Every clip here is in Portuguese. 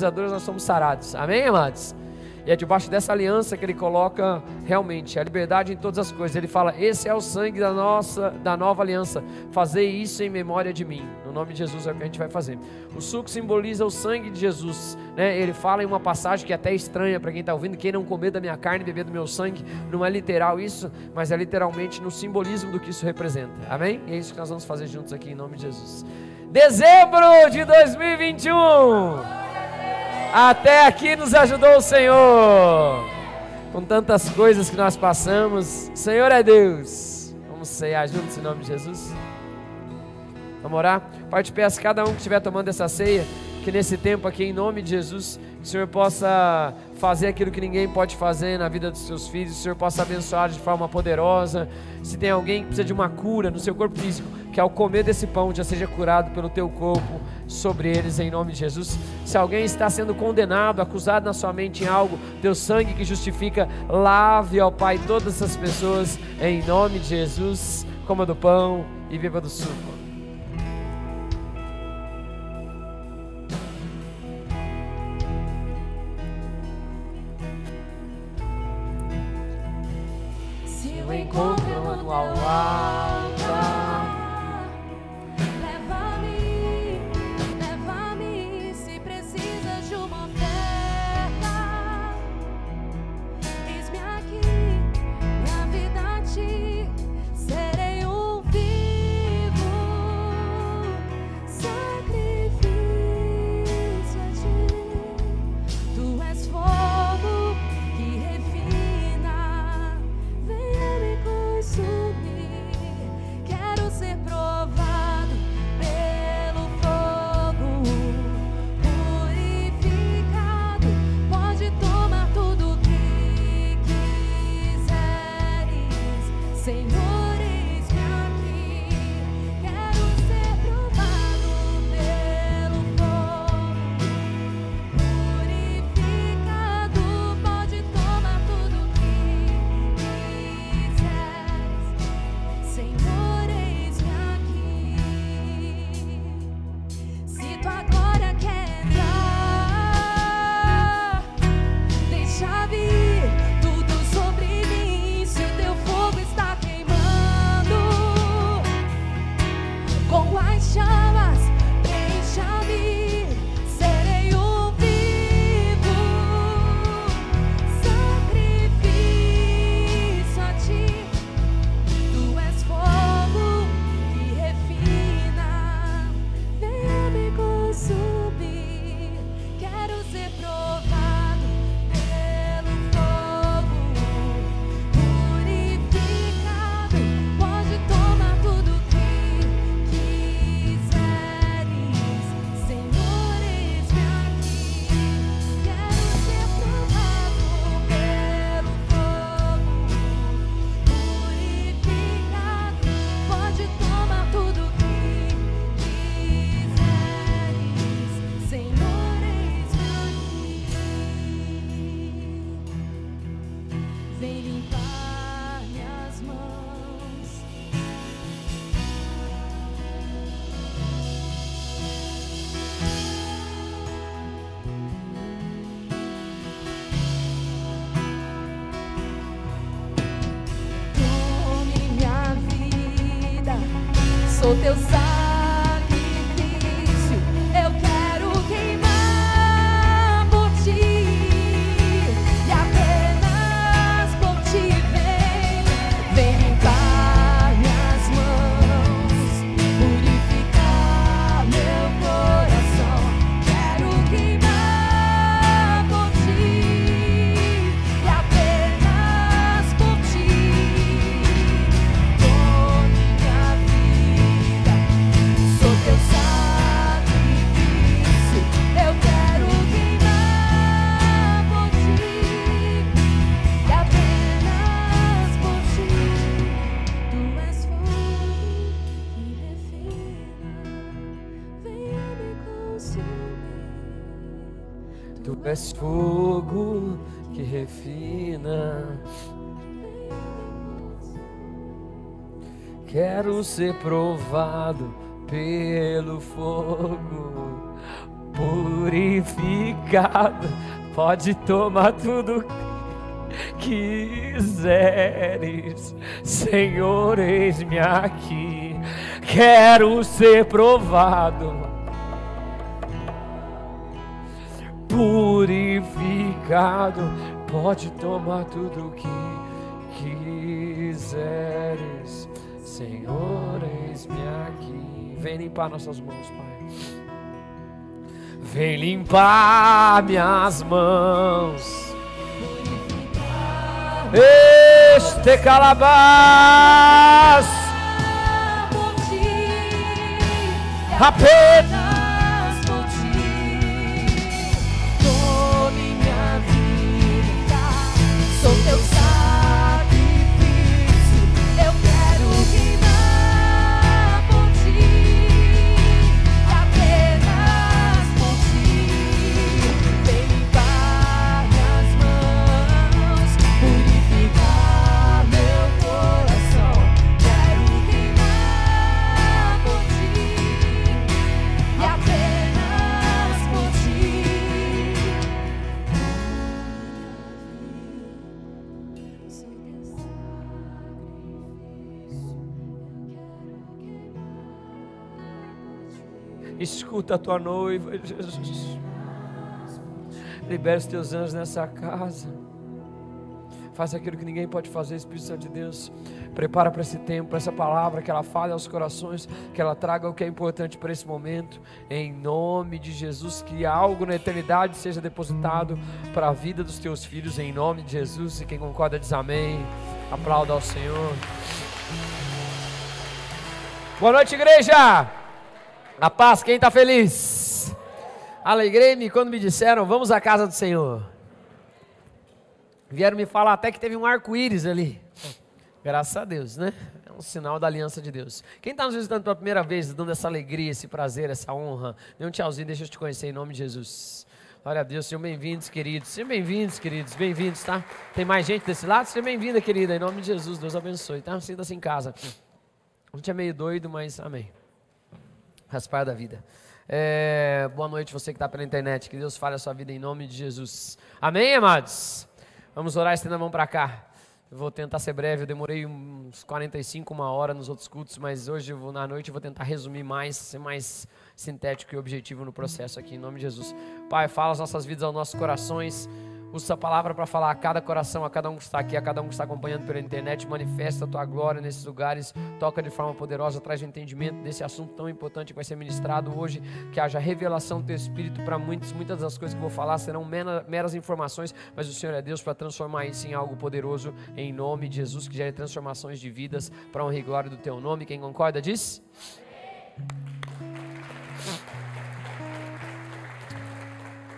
nós somos sarados, amém, amados? E é debaixo dessa aliança que ele coloca realmente a liberdade em todas as coisas. Ele fala, esse é o sangue da nova aliança, fazei isso em memória de mim. No nome de Jesus é o que a gente vai fazer. O suco simboliza o sangue de Jesus, né? Ele fala em uma passagem que é até estranha para quem está ouvindo, quem não comer da minha carne e beber do meu sangue, não é literal isso, mas é literalmente no simbolismo do que isso representa, amém? E é isso que nós vamos fazer juntos aqui em nome de Jesus. Dezembro de 2021, até aqui nos ajudou o Senhor, com tantas coisas que nós passamos. Senhor é Deus. Vamos ceiar juntos em nome de Jesus. Vamos orar? Pai, te peço cada um que estiver tomando essa ceia, que nesse tempo aqui, em nome de Jesus, que o Senhor possa fazer aquilo que ninguém pode fazer na vida dos seus filhos, que o Senhor possa abençoar de forma poderosa. Se tem alguém que precisa de uma cura no seu corpo físico, que ao comer desse pão já seja curado pelo teu corpo sobre eles, em nome de Jesus. Se alguém está sendo condenado, acusado na sua mente em algo, teu sangue que justifica, lave, ó Pai, todas essas pessoas, em nome de Jesus. Coma do pão e beba do suco. Encontro ao altar, leva-me, se precisa de uma oferta, eis-me aqui, minha vida a ti, serei um vivo sacrifício a ti, tu és fogo que refina, venha me consumir, quero ser provado pelo fogo, purificado, pode tomar tudo que quiseres, Senhor, eis-me aqui, quero ser provado pelo fogo, purificado, pode tomar tudo que quiseres, Senhor, eis-me aqui. Se tua glória quer entrar, deixa vir tudo sobre mim. Se o teu fogo está queimando, com as chamas, deixa-me, serei um vivo sacrifício a ti. Tu és fogo que refina, venha me consumir, quero ser provado pelo fogo, purificado, pode tomar tudo que quiseres, Senhor, eis-me aqui, quero ser provado pelo fogo, purificado, pode tomar tudo que quiseres, Senhor, eis-me aqui, vem limpar minhas mãos, tome minha vida, sou teu sacrifício, eu quero queimar por ti, e apenas por ti vem limpar minhas mãos, purificar meu coração, quero queimar por ti, e apenas por ti, tome minha vida, sou teu sacrifício, eu quero queimar por ti, e apenas por ti, tu és fogo que refina, venha me consumir, Tu és fogo que refina, quero ser provado pelo fogo, purificado, pode tomar tudo que quiseres, Senhor, eis-me aqui, quero ser provado, purificado, pode tomar tudo que quiseres, Senhor, eis-me aqui. Vem limpar nossas mãos, Pai. Vem limpar minhas mãos. Este calabás apenas por ti, dou minha vida, sou teu sacrifício, eu quero queimar por ti, apenas por ti, vem limpar minhas mãos, purificar meu coração, quero queimar por ti, e apenas por ti. Sou teu sacrifício. Escuta a tua noiva, Jesus. Libera os teus anjos nessa casa. Faz aquilo que ninguém pode fazer, Espírito Santo de Deus. Prepara para esse tempo, para essa palavra, que ela fale aos corações, que ela traga o que é importante para esse momento. Em nome de Jesus, que algo na eternidade seja depositado para a vida dos teus filhos, em nome de Jesus. E quem concorda diz amém. Aplauda ao Senhor. Boa noite, igreja. A paz, quem está feliz? Alegrei-me quando me disseram, vamos à casa do Senhor. Vieram me falar até que teve um arco-íris ali. Graças a Deus, né? É um sinal da aliança de Deus. Quem está nos visitando pela primeira vez, dando essa alegria, esse prazer, essa honra, dê um tchauzinho, deixa eu te conhecer em nome de Jesus. Glória a Deus, sejam bem-vindos, queridos. Sejam bem-vindos, queridos. Bem-vindos, tá? Tem mais gente desse lado? Seja bem-vinda, querida, em nome de Jesus. Deus abençoe, tá? Sinta-se em casa. A gente é meio doido, mas amém. Faz parte da vida. Boa noite, você que está pela internet. Que Deus fale a sua vida em nome de Jesus. Amém, amados? Vamos orar, estenda a mão para cá. Eu vou tentar ser breve, eu demorei uns 45, uma hora nos outros cultos, mas hoje, na noite, eu vou tentar resumir mais, ser mais sintético e objetivo no processo aqui, em nome de Jesus. Pai, fala as nossas vidas aos nossos corações. Usa essa palavra para falar a cada coração, a cada um que está aqui, a cada um que está acompanhando pela internet. Manifesta a tua glória nesses lugares, toca de forma poderosa, traz o entendimento desse assunto tão importante que vai ser ministrado hoje, que haja revelação do teu Espírito para muitas das coisas que eu vou falar serão meras informações, mas o Senhor é Deus para transformar isso em algo poderoso, em nome de Jesus, que gere transformações de vidas para honra e glória do teu nome. Quem concorda diz?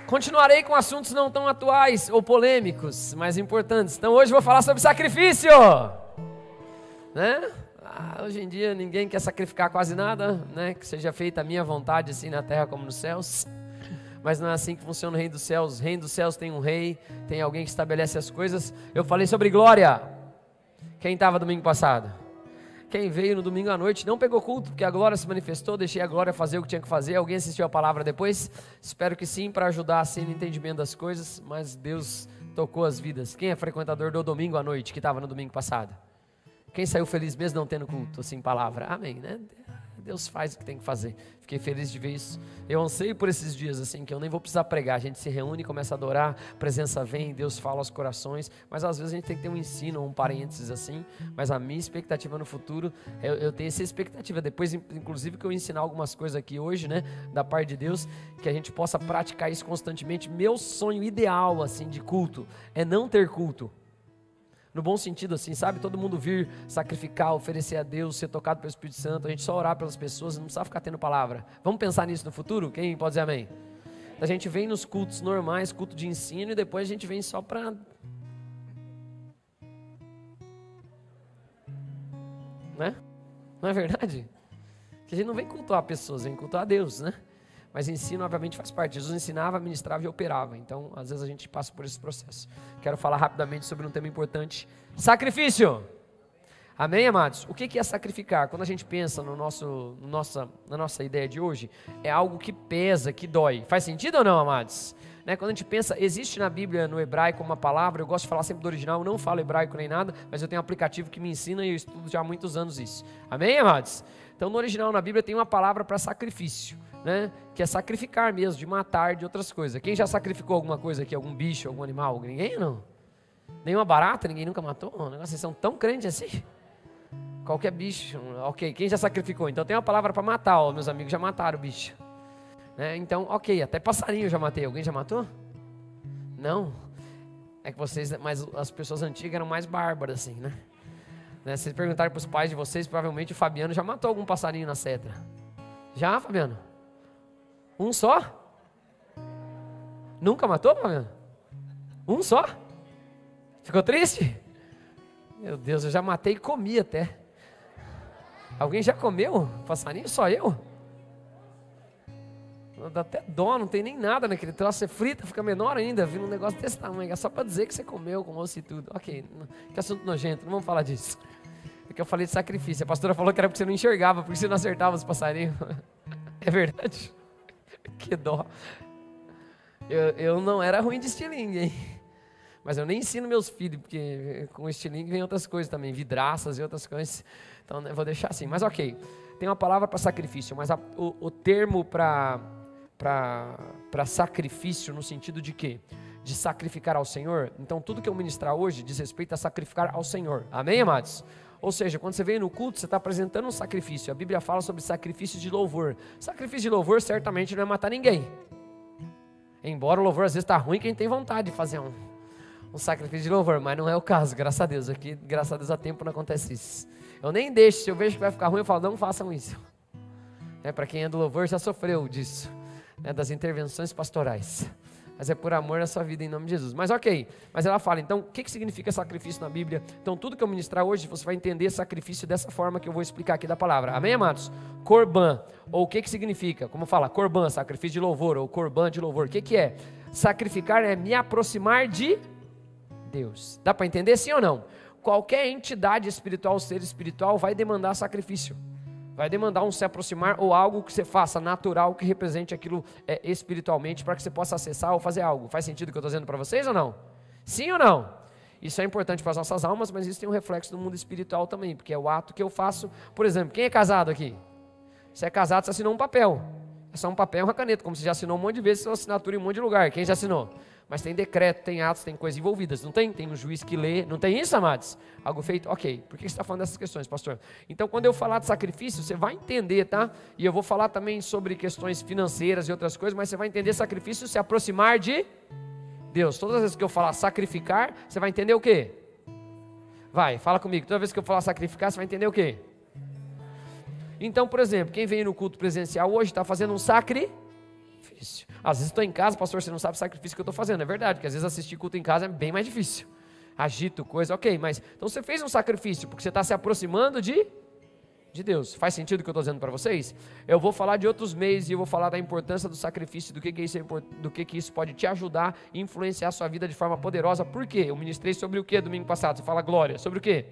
Continuarei com assuntos não tão atuais ou polêmicos, mas importantes. Então hoje eu vou falar sobre sacrifício, né? Hoje em dia ninguém quer sacrificar quase nada, né? Que seja feita a minha vontade assim na terra como nos céus. Mas não é assim que funciona o reino dos céus. O reino dos céus tem um rei, tem alguém que estabelece as coisas. Eu falei sobre glória. Quem estava domingo passado? Quem veio no domingo à noite não pegou culto, porque a glória se manifestou, deixei a glória fazer o que tinha que fazer. Alguém assistiu a palavra depois? Espero que sim, para ajudar assim no entendimento das coisas, mas Deus tocou as vidas. Quem é frequentador do domingo à noite, que estava no domingo passado? Quem saiu feliz mesmo não tendo culto, assim, palavra? Amém, né? Deus faz o que tem que fazer. Fiquei feliz de ver isso. Eu anseio por esses dias, assim, que eu nem vou precisar pregar. A gente se reúne, começa a adorar, a presença vem, Deus fala aos corações. Mas às vezes a gente tem que ter um ensino, um parênteses assim. Mas a minha expectativa no futuro, eu tenho essa expectativa. Depois, inclusive, que eu ensinar algumas coisas aqui hoje, né, da parte de Deus, que a gente possa praticar isso constantemente. Meu sonho ideal, assim, de culto, é não ter culto. No bom sentido assim, sabe? Todo mundo vir sacrificar, oferecer a Deus, ser tocado pelo Espírito Santo, a gente só orar pelas pessoas, não precisa ficar tendo palavra. Vamos pensar nisso no futuro? Quem pode dizer amém? A gente vem nos cultos normais, culto de ensino, e depois a gente vem só para... Né? Não é verdade? Que a gente não vem cultuar pessoas, vem cultuar a Deus, né? Mas ensino, obviamente, faz parte. Jesus ensinava, ministrava e operava. Então, às vezes a gente passa por esse processo. Quero falar rapidamente sobre um tema importante. Sacrifício. Amém, amados? O que é sacrificar? Quando a gente pensa na nossa ideia de hoje, é algo que pesa, que dói. Faz sentido ou não, amados? Né? Quando a gente pensa, existe na Bíblia, no hebraico, uma palavra, eu gosto de falar sempre do original, eu não falo hebraico nem nada, mas eu tenho um aplicativo que me ensina e eu estudo já há muitos anos isso. Amém, amados? Então, no original, na Bíblia, tem uma palavra para sacrifício, né? Que é sacrificar mesmo, de matar, de outras coisas. Quem já sacrificou alguma coisa aqui, algum bicho, algum animal? Ninguém, não? Nenhuma barata? Ninguém nunca matou? Um negócio, vocês são tão crentes assim? Qualquer bicho, ok. Quem já sacrificou? Então, tem uma palavra para matar, ó, meus amigos já mataram o bicho. Né? Então, ok, até passarinho eu já matei. Alguém já matou? Não. É que vocês, mas as pessoas antigas eram mais bárbaras assim, né? Se vocês perguntarem para os pais de vocês, provavelmente o Fabiano já matou algum passarinho na seta. Já, Fabiano? Um só? Nunca matou, Fabiano? Um só? Ficou triste? Meu Deus, eu já matei e comi até. Alguém já comeu passarinho? Só eu? Dá até dó, não tem nem nada naquele troço. Você frita, fica menor ainda. Vira um negócio desse tamanho. É só para dizer que você comeu com osso e tudo. Ok, que assunto nojento, não vamos falar disso. É que eu falei de sacrifício. A pastora falou que era porque você não enxergava, porque você não acertava os passarinhos. É verdade? Que dó. Eu não era ruim de estilingue, hein? Mas eu nem ensino meus filhos, porque com estilingue vem outras coisas também, vidraças e outras coisas. Então eu vou deixar assim. Mas ok, tem uma palavra para sacrifício, mas o termo para sacrifício no sentido de quê? De sacrificar ao Senhor. Então tudo que eu ministrar hoje diz respeito a sacrificar ao Senhor. Amém, amados? Ou seja, quando você vem no culto, você está apresentando um sacrifício. A Bíblia fala sobre sacrifício de louvor. Sacrifício de louvor certamente não é matar ninguém. Embora o louvor às vezes está ruim, quem tem vontade de fazer um sacrifício de louvor, mas não é o caso, graças a Deus. Aqui, graças a Deus, há tempo não acontece isso. Eu nem deixo, se eu vejo que vai ficar ruim, eu falo, não façam isso. Para quem é do louvor já sofreu disso, das intervenções pastorais. Mas é por amor na sua vida em nome de Jesus. Mas ok, mas ela fala, então, o que significa sacrifício na Bíblia? Então, tudo que eu ministrar hoje, você vai entender sacrifício dessa forma que eu vou explicar aqui da palavra. Amém, amados? Corban, ou o que significa? Como fala? Corban, sacrifício de louvor, ou corban de louvor. O que é? Sacrificar é me aproximar de Deus. Dá para entender sim ou não? Qualquer entidade espiritual, ser espiritual, vai demandar sacrifício. Vai demandar um se aproximar ou algo que você faça natural, que represente aquilo espiritualmente, para que você possa acessar ou fazer algo. Faz sentido o que eu estou dizendo para vocês ou não? Sim ou não? Isso é importante para as nossas almas, mas isso tem um reflexo no mundo espiritual também, porque é o ato que eu faço. Por exemplo, quem é casado aqui? Se é casado, você assinou um papel. É só um papel e uma caneta, como você já assinou um monte de vezes, sua assinatura em um monte de lugar. Quem já assinou? Mas tem decreto, tem atos, tem coisas envolvidas, não tem? Tem um juiz que lê, não tem isso, amados? Algo feito? Ok, por que você está falando dessas questões, pastor? Então, quando eu falar de sacrifício, você vai entender, tá? E eu vou falar também sobre questões financeiras e outras coisas, mas você vai entender sacrifício se aproximar de Deus. Todas as vezes que eu falar sacrificar, você vai entender o quê? Vai, fala comigo, toda vez que eu falar sacrificar, você vai entender o quê? Então, por exemplo, quem veio no culto presencial hoje está fazendo um sacrifício. Às vezes estou em casa, pastor, você não sabe o sacrifício que eu estou fazendo. É verdade, porque às vezes assistir culto em casa é bem mais difícil. Agito, coisa, ok, mas então você fez um sacrifício, porque você está se aproximando de Deus. Faz sentido o que eu estou dizendo para vocês? Eu vou falar de outros meios e eu vou falar da importância do sacrifício, do que isso pode te ajudar e influenciar a sua vida de forma poderosa. Por quê? Eu ministrei sobre o que domingo passado? Você fala glória, sobre o quê?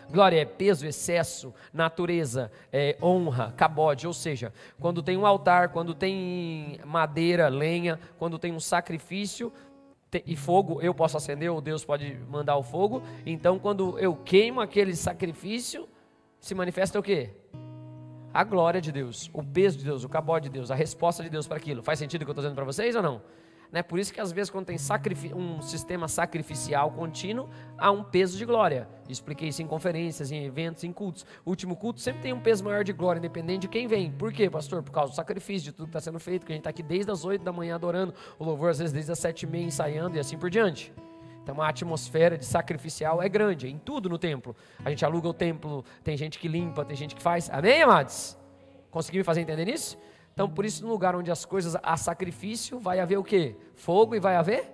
Glória é peso, excesso, natureza, honra, cabode, ou seja, quando tem um altar, quando tem madeira, lenha, quando tem um sacrifício e fogo, eu posso acender ou Deus pode mandar o fogo. Então quando eu queimo aquele sacrifício, se manifesta o quê? A glória de Deus, o peso de Deus, o cabode de Deus, a resposta de Deus para aquilo. Faz sentido o que eu estou dizendo para vocês ou não? Por isso que às vezes quando tem um sistema sacrificial contínuo, há um peso de glória. Expliquei isso em conferências, em eventos, em cultos. O último culto sempre tem um peso maior de glória, independente de quem vem. Por quê, pastor? Por causa do sacrifício, de tudo que está sendo feito, que a gente está aqui desde as 8 da manhã adorando, o louvor às vezes desde as 7h30 ensaiando e assim por diante. Então a atmosfera de sacrificial é grande, em tudo no templo. A gente aluga o templo, tem gente que limpa, tem gente que faz. Amém, amados? Conseguiu me fazer entender isso? Então, por isso, no lugar onde as coisas há sacrifício, vai haver o quê? Fogo e vai haver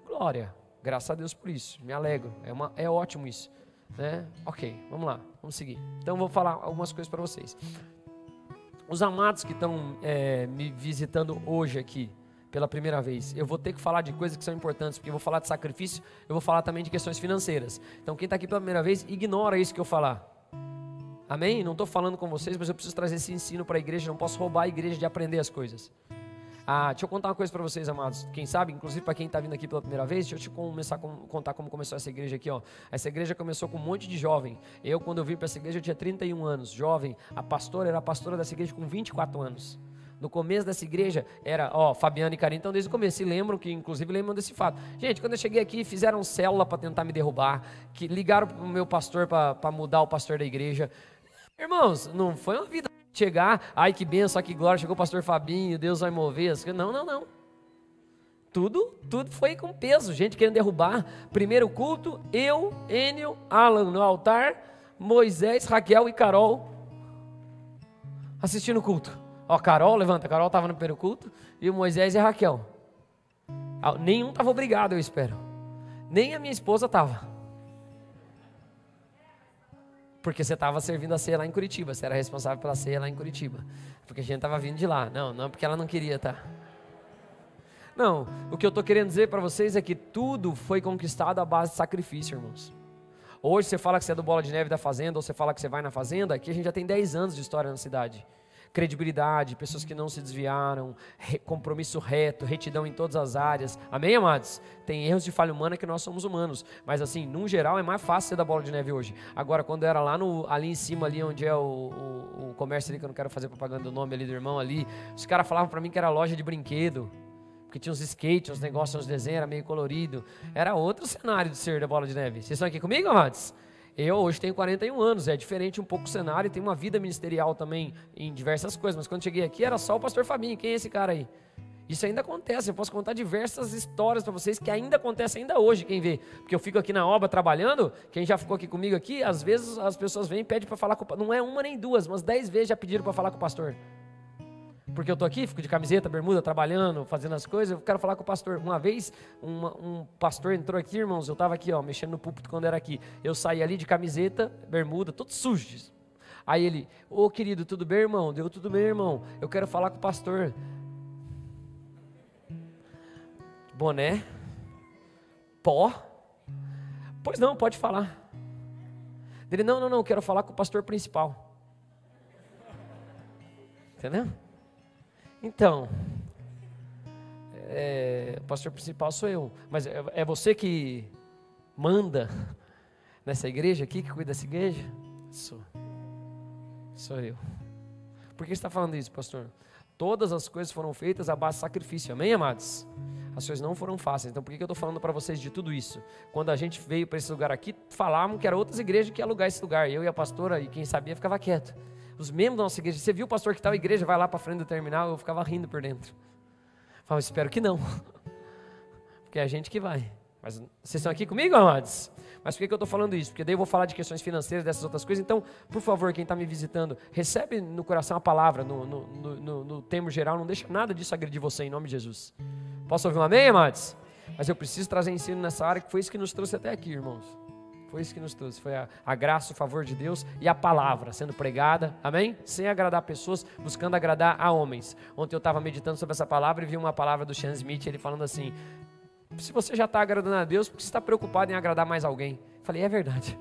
glória. Graças a Deus por isso. Me alegro. É ótimo isso. Né? Ok, vamos lá. Vamos seguir. Então, vou falar algumas coisas para vocês. Os amados que estão me visitando hoje aqui pela primeira vez, eu vou ter que falar de coisas que são importantes, porque eu vou falar de sacrifício, eu vou falar também de questões financeiras. Então quem está aqui pela primeira vez, ignora isso que eu falar. Amém? Não estou falando com vocês, mas eu preciso trazer esse ensino para a igreja, não posso roubar a igreja de aprender as coisas. Deixa eu contar uma coisa para vocês, amados. Quem sabe, inclusive para quem está vindo aqui pela primeira vez, deixa eu te começar a contar como começou essa igreja aqui. Essa igreja começou com um monte de jovem. Quando eu vim para essa igreja, eu tinha 31 anos, jovem. A pastora era a pastora dessa igreja com 24 anos. No começo dessa igreja era, Fabiana e Karine, então desde o começo, se lembram que, inclusive, lembram desse fato. Gente, quando eu cheguei aqui, fizeram célula para tentar me derrubar, que ligaram para o meu pastor para mudar o pastor da igreja. Irmãos, não foi uma vida chegar, ai que benção, que glória, chegou o pastor Fabinho, Deus vai mover. Não. Tudo foi com peso, gente querendo derrubar. Primeiro culto, eu, Enio, Alan no altar, Moisés, Raquel e Carol assistindo o culto. Carol, levanta, Carol estava no primeiro culto, e o Moisés e a Raquel. Nenhum estava obrigado, eu espero. Nem a minha esposa estava. Porque você estava servindo a ceia lá em Curitiba, você era responsável pela ceia lá em Curitiba. Porque a gente estava vindo de lá. Não porque ela não queria, tá? Não, o que eu estou querendo dizer para vocês é que tudo foi conquistado à base de sacrifício, irmãos. Hoje você fala que você é do Bola de Neve da Fazenda, ou você fala que você vai na Fazenda, aqui a gente já tem 10 anos de história na cidade. Credibilidade, pessoas que não se desviaram, compromisso reto, retidão em todas as áreas. Amém, amados? Tem erros de falha humana que nós somos humanos, mas assim, num geral é mais fácil ser da Bola de Neve hoje. Agora, quando era lá ali em cima, ali onde é o comércio ali, que eu não quero fazer propaganda do nome ali do irmão ali, os caras falavam pra mim que era loja de brinquedo, porque tinha uns skates, uns negócios, uns desenhos, era meio colorido. Era outro cenário de ser da Bola de Neve. Vocês estão aqui comigo, amados? Eu hoje tenho 41 anos, é diferente um pouco o cenário, tem uma vida ministerial também em diversas coisas, mas quando cheguei aqui era só o pastor Fabinho. Quem é esse cara aí? Isso ainda acontece, eu posso contar diversas histórias para vocês que ainda acontecem ainda hoje, quem vê, porque eu fico aqui na obra trabalhando, quem já ficou aqui comigo aqui, às vezes as pessoas vêm e pedem para falar com o pastor, não é uma nem duas, mas 10 vezes já pediram para falar com o pastor. Porque eu estou aqui, fico de camiseta, bermuda, trabalhando, fazendo as coisas, eu quero falar com o pastor. Uma vez, um pastor entrou aqui, irmãos, eu estava aqui, mexendo no púlpito quando era aqui. Eu saí ali de camiseta, bermuda, tudo sujo. Aí ele, querido, tudo bem, irmão? Deu tudo bem, irmão. Eu quero falar com o pastor. Boné, pó. Pois não, pode falar. Ele, não, quero falar com o pastor principal. Entendeu? Então, o pastor principal sou eu, mas é você que manda nessa igreja aqui, que cuida dessa igreja? Sou eu. Por que você está falando isso, pastor? Todas as coisas foram feitas à base de sacrifício, amém, amados? As coisas não foram fáceis, então por que eu estou falando para vocês de tudo isso? Quando a gente veio para esse lugar aqui, falavam que eram outras igrejas que iam alugar esse lugar, eu e a pastora, e quem sabia ficava quieto. Os membros da nossa igreja, você viu o pastor que tal igreja, vai lá para frente do terminal, eu ficava rindo por dentro. Falava, espero que não, porque é a gente que vai. Mas vocês estão aqui comigo, amados? Mas por que eu estou falando isso? Porque daí eu vou falar de questões financeiras, dessas outras coisas. Então, por favor, quem está me visitando, recebe no coração a palavra, no termo geral, não deixa nada disso agredir você, em nome de Jesus. Posso ouvir um amém, amados? Mas eu preciso trazer ensino nessa área, que foi isso que nos trouxe até aqui, irmãos. Foi isso que nos trouxe, foi a graça, o favor de Deus e a palavra sendo pregada, amém? Sem agradar pessoas, buscando agradar a homens. Ontem eu estava meditando sobre essa palavra e vi uma palavra do Sean Smith, ele falando assim, se você já está agradando a Deus, por que você está preocupado em agradar mais alguém? Falei, é verdade.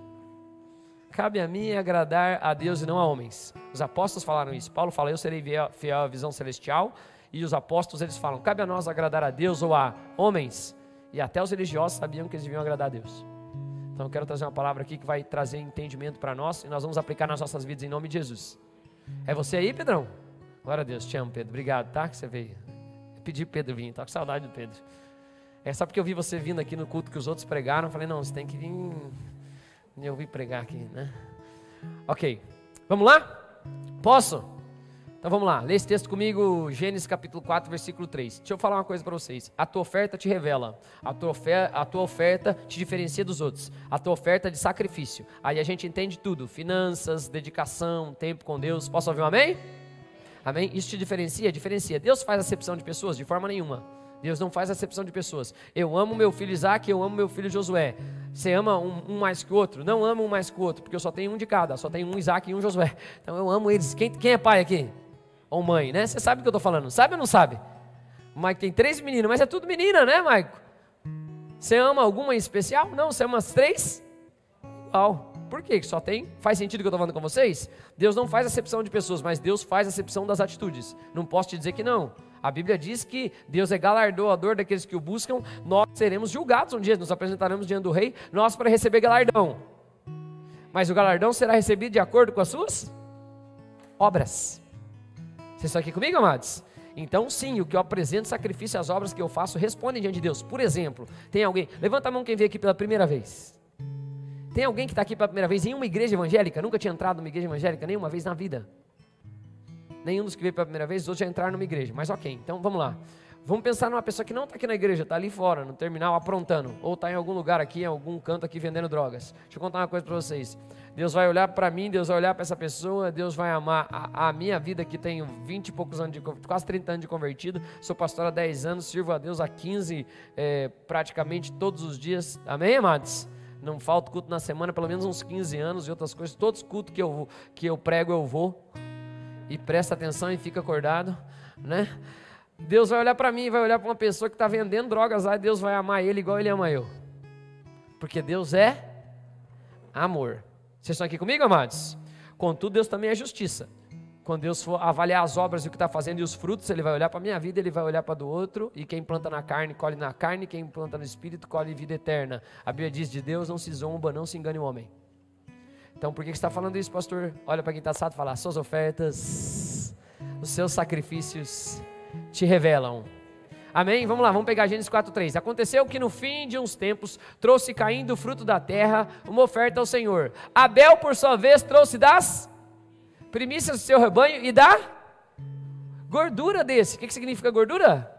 Cabe a mim agradar a Deus e não a homens. Os apóstolos falaram isso, Paulo fala, eu serei fiel à visão celestial, e os apóstolos eles falam, cabe a nós agradar a Deus ou a homens, e até os religiosos sabiam que eles deviam agradar a Deus. Então eu quero trazer uma palavra aqui que vai trazer entendimento para nós e nós vamos aplicar nas nossas vidas em nome de Jesus. É você aí, Pedrão? Glória a Deus, te amo, Pedro. Obrigado, tá? Que você veio. Eu pedi pro Pedro vir, tá com saudade do Pedro. É só porque eu vi você vindo aqui no culto que os outros pregaram, eu falei, não, você tem que vir e eu vim pregar aqui, né? Ok, vamos lá? Posso? Então vamos lá, lê esse texto comigo, Gênesis capítulo 4, versículo 3. Deixa eu falar uma coisa para vocês. A tua oferta te revela, a tua oferta te diferencia dos outros, a tua oferta é de sacrifício. Aí a gente entende tudo, finanças, dedicação, tempo com Deus. Posso ouvir um amém? Amém? Isso te diferencia? Diferencia. Deus faz acepção de pessoas? De forma nenhuma. Deus não faz acepção de pessoas. Eu amo meu filho Isaac, eu amo meu filho Josué. Você ama um mais que o outro? Não amo um mais que o outro, porque eu só tenho um de cada, só tenho um Isaac e um Josué. Então eu amo eles. Quem é pai aqui? Ou mãe, né? Você sabe o que eu estou falando, sabe ou não sabe? O Maico tem 3 meninas, mas é tudo menina, né, Maico? Você ama alguma em especial? Não, você ama as 3? Igual. Por quê? Só tem? Faz sentido o que eu estou falando com vocês? Deus não faz acepção de pessoas, mas Deus faz acepção das atitudes. Não posso te dizer que não. A Bíblia diz que Deus é galardoador daqueles que o buscam. Nós seremos julgados um dia, nos apresentaremos diante do rei, nós para receber galardão. Mas o galardão será recebido de acordo com as suas obras. Vocês estão aqui comigo, amados? Então sim, o que eu apresento, sacrifício, as obras que eu faço, respondem diante de Deus. Por exemplo, tem alguém, levanta a mão quem veio aqui pela primeira vez. Tem alguém que está aqui pela primeira vez em uma igreja evangélica? Nunca tinha entrado numa igreja evangélica nenhuma vez na vida? Nenhum dos que veio pela primeira vez, os outros já entraram numa igreja. Mas ok, então vamos lá. Vamos pensar numa pessoa que não está aqui na igreja, está ali fora, no terminal, aprontando. Ou está em algum lugar aqui, em algum canto aqui, vendendo drogas. Deixa eu contar uma coisa para vocês. Deus vai olhar para mim, Deus vai olhar para essa pessoa, Deus vai amar a minha vida, que tenho 20 e poucos anos, quase 30 anos de convertido. Sou pastor há 10 anos, sirvo a Deus há 15, praticamente todos os dias. Amém, amados? Não falta culto na semana, pelo menos uns 15 anos e outras coisas. Todos os cultos que eu prego, eu vou. E presta atenção e fica acordado, né? Deus vai olhar para mim, vai olhar para uma pessoa que está vendendo drogas lá, e Deus vai amar ele igual ele ama eu. Porque Deus é amor. Vocês estão aqui comigo, amados? Contudo, Deus também é justiça. Quando Deus for avaliar as obras e o que está fazendo e os frutos, Ele vai olhar para a minha vida, Ele vai olhar para a do outro, e quem planta na carne, colhe na carne, quem planta no Espírito, colhe vida eterna. A Bíblia diz, de Deus não se zomba, não se engane o homem. Então por que você está falando isso, pastor? Olha para quem está assado e fala, suas ofertas, os seus sacrifícios te revelam. Amém? Vamos lá, vamos pegar Gênesis 4:3. Aconteceu que no fim de uns tempos, trouxe Caim do fruto da terra uma oferta ao Senhor. Abel, por sua vez, trouxe das primícias do seu rebanho e da gordura desse. O que significa gordura?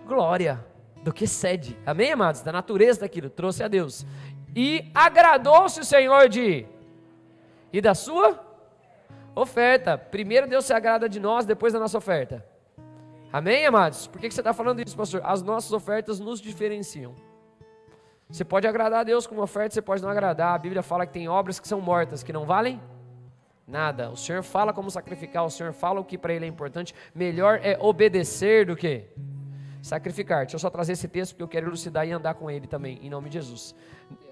Glória, do que cede. Amém, amados? Da natureza daquilo, trouxe a Deus. E agradou-se o Senhor e da sua oferta. Primeiro Deus se agrada de nós, depois da nossa oferta. Amém, amados? Por que você está falando isso, pastor? As nossas ofertas nos diferenciam. Você pode agradar a Deus com uma oferta, você pode não agradar. A Bíblia fala que tem obras que são mortas, que não valem nada. O Senhor fala como sacrificar, o Senhor fala o que para Ele é importante. Melhor é obedecer do que sacrificar. Deixa eu só trazer esse texto porque eu quero elucidar e andar com ele também, em nome de Jesus.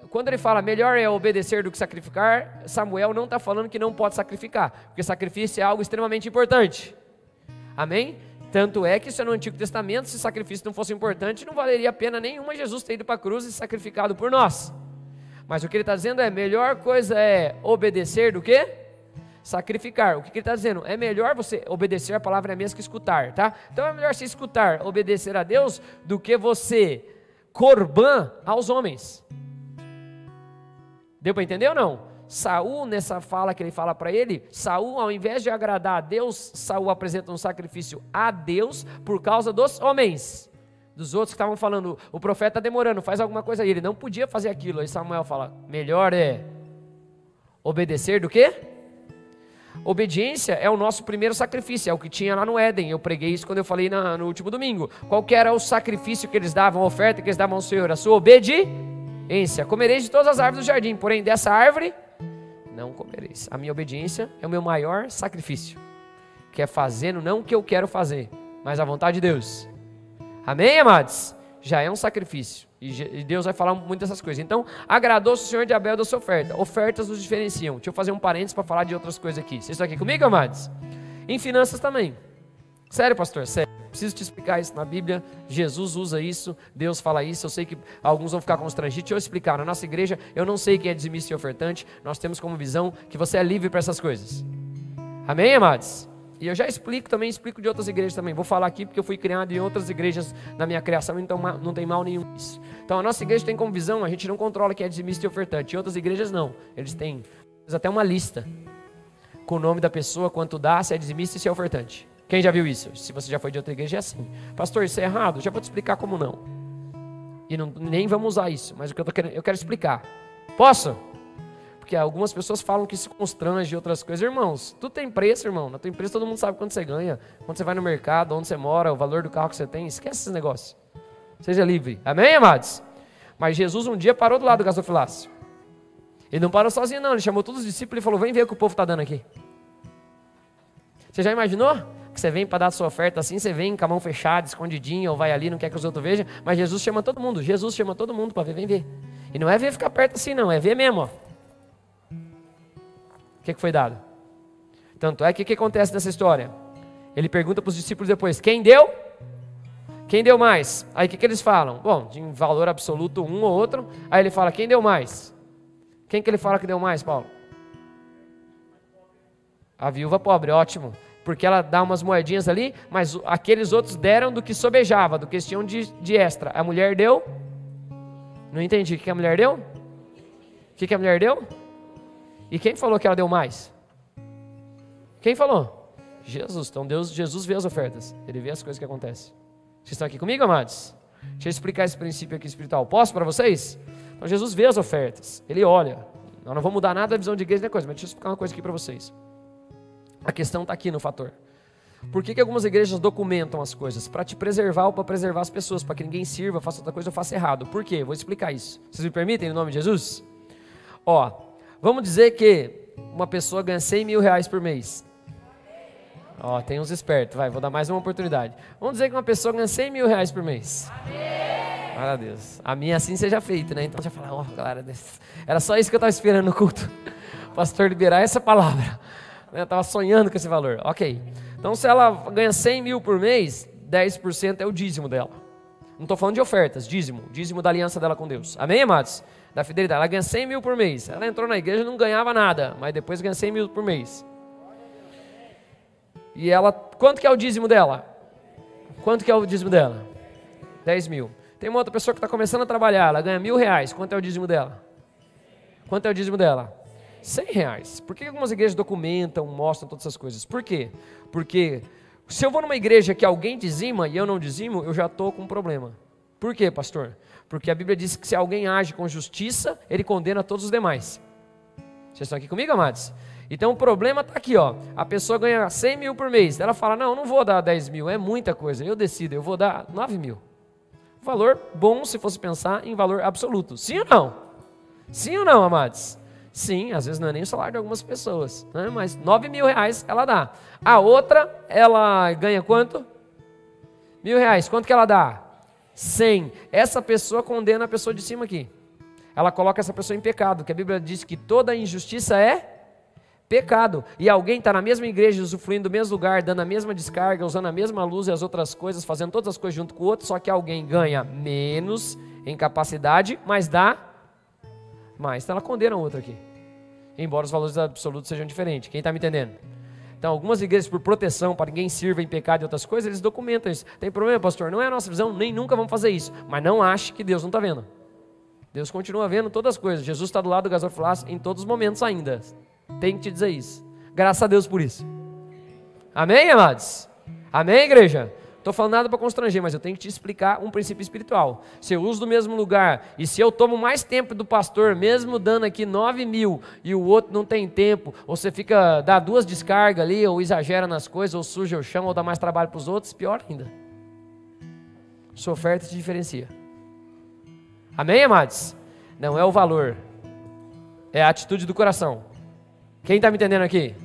Quando ele fala melhor é obedecer do que sacrificar, Samuel não está falando que não pode sacrificar, porque sacrifício é algo extremamente importante. Amém? Tanto é que isso é no Antigo Testamento, se sacrifício não fosse importante, não valeria a pena nenhuma Jesus ter ido para a cruz e sacrificado por nós. Mas o que ele está dizendo é, melhor coisa é obedecer do que sacrificar. O que ele está dizendo? É melhor você obedecer, a palavra é a mesma que escutar, tá? Então é melhor você escutar, obedecer a Deus, do que você corban aos homens. Deu para entender ou não? Saul, nessa fala que ele fala para ele, Saul, ao invés de agradar a Deus, Saul apresenta um sacrifício a Deus por causa dos homens, dos outros que estavam falando, o profeta está demorando, faz alguma coisa aí, ele não podia fazer aquilo. Aí Samuel fala, melhor é obedecer do que? Obediência é o nosso primeiro sacrifício, é o que tinha lá no Éden. Eu preguei isso quando eu falei no último domingo. Qual que era o sacrifício que eles davam, a oferta que eles davam ao Senhor? A sua obediência. Comereis de todas as árvores do jardim, porém dessa árvore não comereis. A minha obediência é o meu maior sacrifício, que é fazendo não o que eu quero fazer, mas a vontade de Deus. Amém, amados? Já é um sacrifício, e Deus vai falar muito dessas coisas. Então, agradou-se o Senhor de Abel da sua oferta. Ofertas nos diferenciam. Deixa eu fazer um parênteses para falar de outras coisas aqui. Vocês estão aqui comigo, amados? Em finanças também. Sério, pastor? Sério. Preciso te explicar isso na Bíblia. Jesus usa isso, Deus fala isso. Eu sei que alguns vão ficar constrangidos. Deixa eu explicar. Na nossa igreja, eu não sei quem é dizimista e ofertante. Nós temos como visão que você é livre para essas coisas. Amém, amados? E eu já explico também, explico de outras igrejas também. Vou falar aqui porque eu fui criado em outras igrejas na minha criação, então não tem mal nenhum nisso. Então a nossa igreja tem como visão, a gente não controla quem é dizimista e ofertante. Em outras igrejas não. Eles têm até uma lista com o nome da pessoa, quanto dá, se é dizimista e se é ofertante. Quem já viu isso? Se você já foi de outra igreja, é assim. Pastor, isso é errado? Já vou te explicar como não. E nem vamos usar isso, mas o que eu quero explicar. Posso? Porque algumas pessoas falam que isso constrange outras coisas. Irmãos, tudo tem preço, irmão. Na tua empresa todo mundo sabe quanto você ganha, quando você vai no mercado, onde você mora, o valor do carro que você tem. Esquece esses negócios. Seja livre. Amém, amados? Mas Jesus um dia parou do lado do gasofilácio. Ele não parou sozinho, não. Ele chamou todos os discípulos e falou, vem ver o que o povo está dando aqui. Você já imaginou? que você vem para dar a sua oferta assim, você vem com a mão fechada, escondidinha, ou vai ali, não quer que os outros vejam, mas Jesus chama todo mundo para ver, vem ver. E não é ver ficar perto assim não, é ver mesmo, ó. O que foi dado? Tanto é que o que acontece nessa história? Ele pergunta para os discípulos depois, quem deu? Quem deu mais? Aí o que eles falam? Bom, em valor absoluto um ou outro, aí ele fala, quem deu mais? Quem que ele fala que deu mais, Paulo? A viúva pobre, ótimo. Porque ela dá umas moedinhas ali, mas aqueles outros deram do que sobejava, do que eles tinham de extra. A mulher deu? Não entendi. O que a mulher deu? O que a mulher deu? E quem falou que ela deu mais? Quem falou? Jesus. Então Jesus vê as ofertas. Ele vê as coisas que acontecem. Vocês estão aqui comigo, amados? Deixa eu explicar esse princípio aqui espiritual. Posso para vocês? Então Jesus vê as ofertas. Ele olha. Nós não vamos mudar nada da visão de igreja, nem coisa, mas deixa eu explicar uma coisa aqui para vocês. A questão está aqui no fator. Por que algumas igrejas documentam as coisas? Para te preservar ou para preservar as pessoas, para que ninguém sirva, faça outra coisa ou faça errado. Por quê? Vou explicar isso. Vocês me permitem, em nome de Jesus? Ó, vamos dizer que uma pessoa ganha 100 mil reais por mês. Ó, tem uns espertos, vou dar mais uma oportunidade. Vamos dizer que uma pessoa ganha 100 mil reais por mês. Glória a Deus. A minha assim seja feita, né? Então já fala, ó, galera, era só isso que eu estava esperando no culto. O pastor liberar essa palavra. Eu estava sonhando com esse valor. Ok. Então, se ela ganha 100 mil por mês, 10% é o dízimo dela. Não estou falando de ofertas, dízimo. Dízimo da aliança dela com Deus. Amém, amados? Da fidelidade. Ela ganha 100 mil por mês. Ela entrou na igreja e não ganhava nada, mas depois ganha 100 mil por mês. E ela, quanto que é o dízimo dela? Quanto que é o dízimo dela? 10 mil. Tem uma outra pessoa que está começando a trabalhar, ela ganha 1.000 reais. Quanto é o dízimo dela? Quanto é o dízimo dela? 100 reais. Por que algumas igrejas documentam, mostram todas essas coisas? Por quê? Porque se eu vou numa igreja que alguém dizima e eu não dizimo, eu já estou com um problema. Por quê, pastor? Porque a Bíblia diz que se alguém age com justiça, ele condena todos os demais. Vocês estão aqui comigo, amados? Então o problema está aqui, ó. A pessoa ganha 100 mil por mês. Ela fala, não, eu não vou dar 10 mil, é muita coisa. Eu decido, eu vou dar 9 mil. Valor bom se fosse pensar em valor absoluto. Sim ou não? Sim ou não, amados? Sim, às vezes não é nem o salário de algumas pessoas, né? Mas 9 mil reais ela dá. A outra, ela ganha quanto? 1.000 reais. Quanto que ela dá? 100. Essa pessoa condena a pessoa de cima aqui. Ela coloca essa pessoa em pecado, porque a Bíblia diz que toda injustiça é pecado. E alguém está na mesma igreja, usufruindo do mesmo lugar, dando a mesma descarga, usando a mesma luz e as outras coisas, fazendo todas as coisas junto com o outro, só que alguém ganha menos em capacidade, mas dá mais. Então ela condena o outro aqui. Embora os valores absolutos sejam diferentes. Quem está me entendendo? Então, algumas igrejas, por proteção, para ninguém sirva em pecado e outras coisas, eles documentam isso. Tem problema, pastor? Não é a nossa visão, nem nunca vamos fazer isso. Mas não ache que Deus não está vendo. Deus continua vendo todas as coisas. Jesus está do lado do gasofilácio em todos os momentos ainda. Tem que te dizer isso. Graças a Deus por isso. Amém, amados? Amém, igreja? Estou falando nada para constranger, mas eu tenho que te explicar um princípio espiritual. Se eu uso do mesmo lugar e se eu tomo mais tempo do pastor, mesmo dando aqui 9 mil e o outro não tem tempo, ou você dá 2 descargas ali, ou exagera nas coisas, ou suja o chão, ou dá mais trabalho para os outros, pior ainda. Sua oferta te diferencia. Amém, amados? Não é o valor, é a atitude do coração. Quem está me entendendo aqui?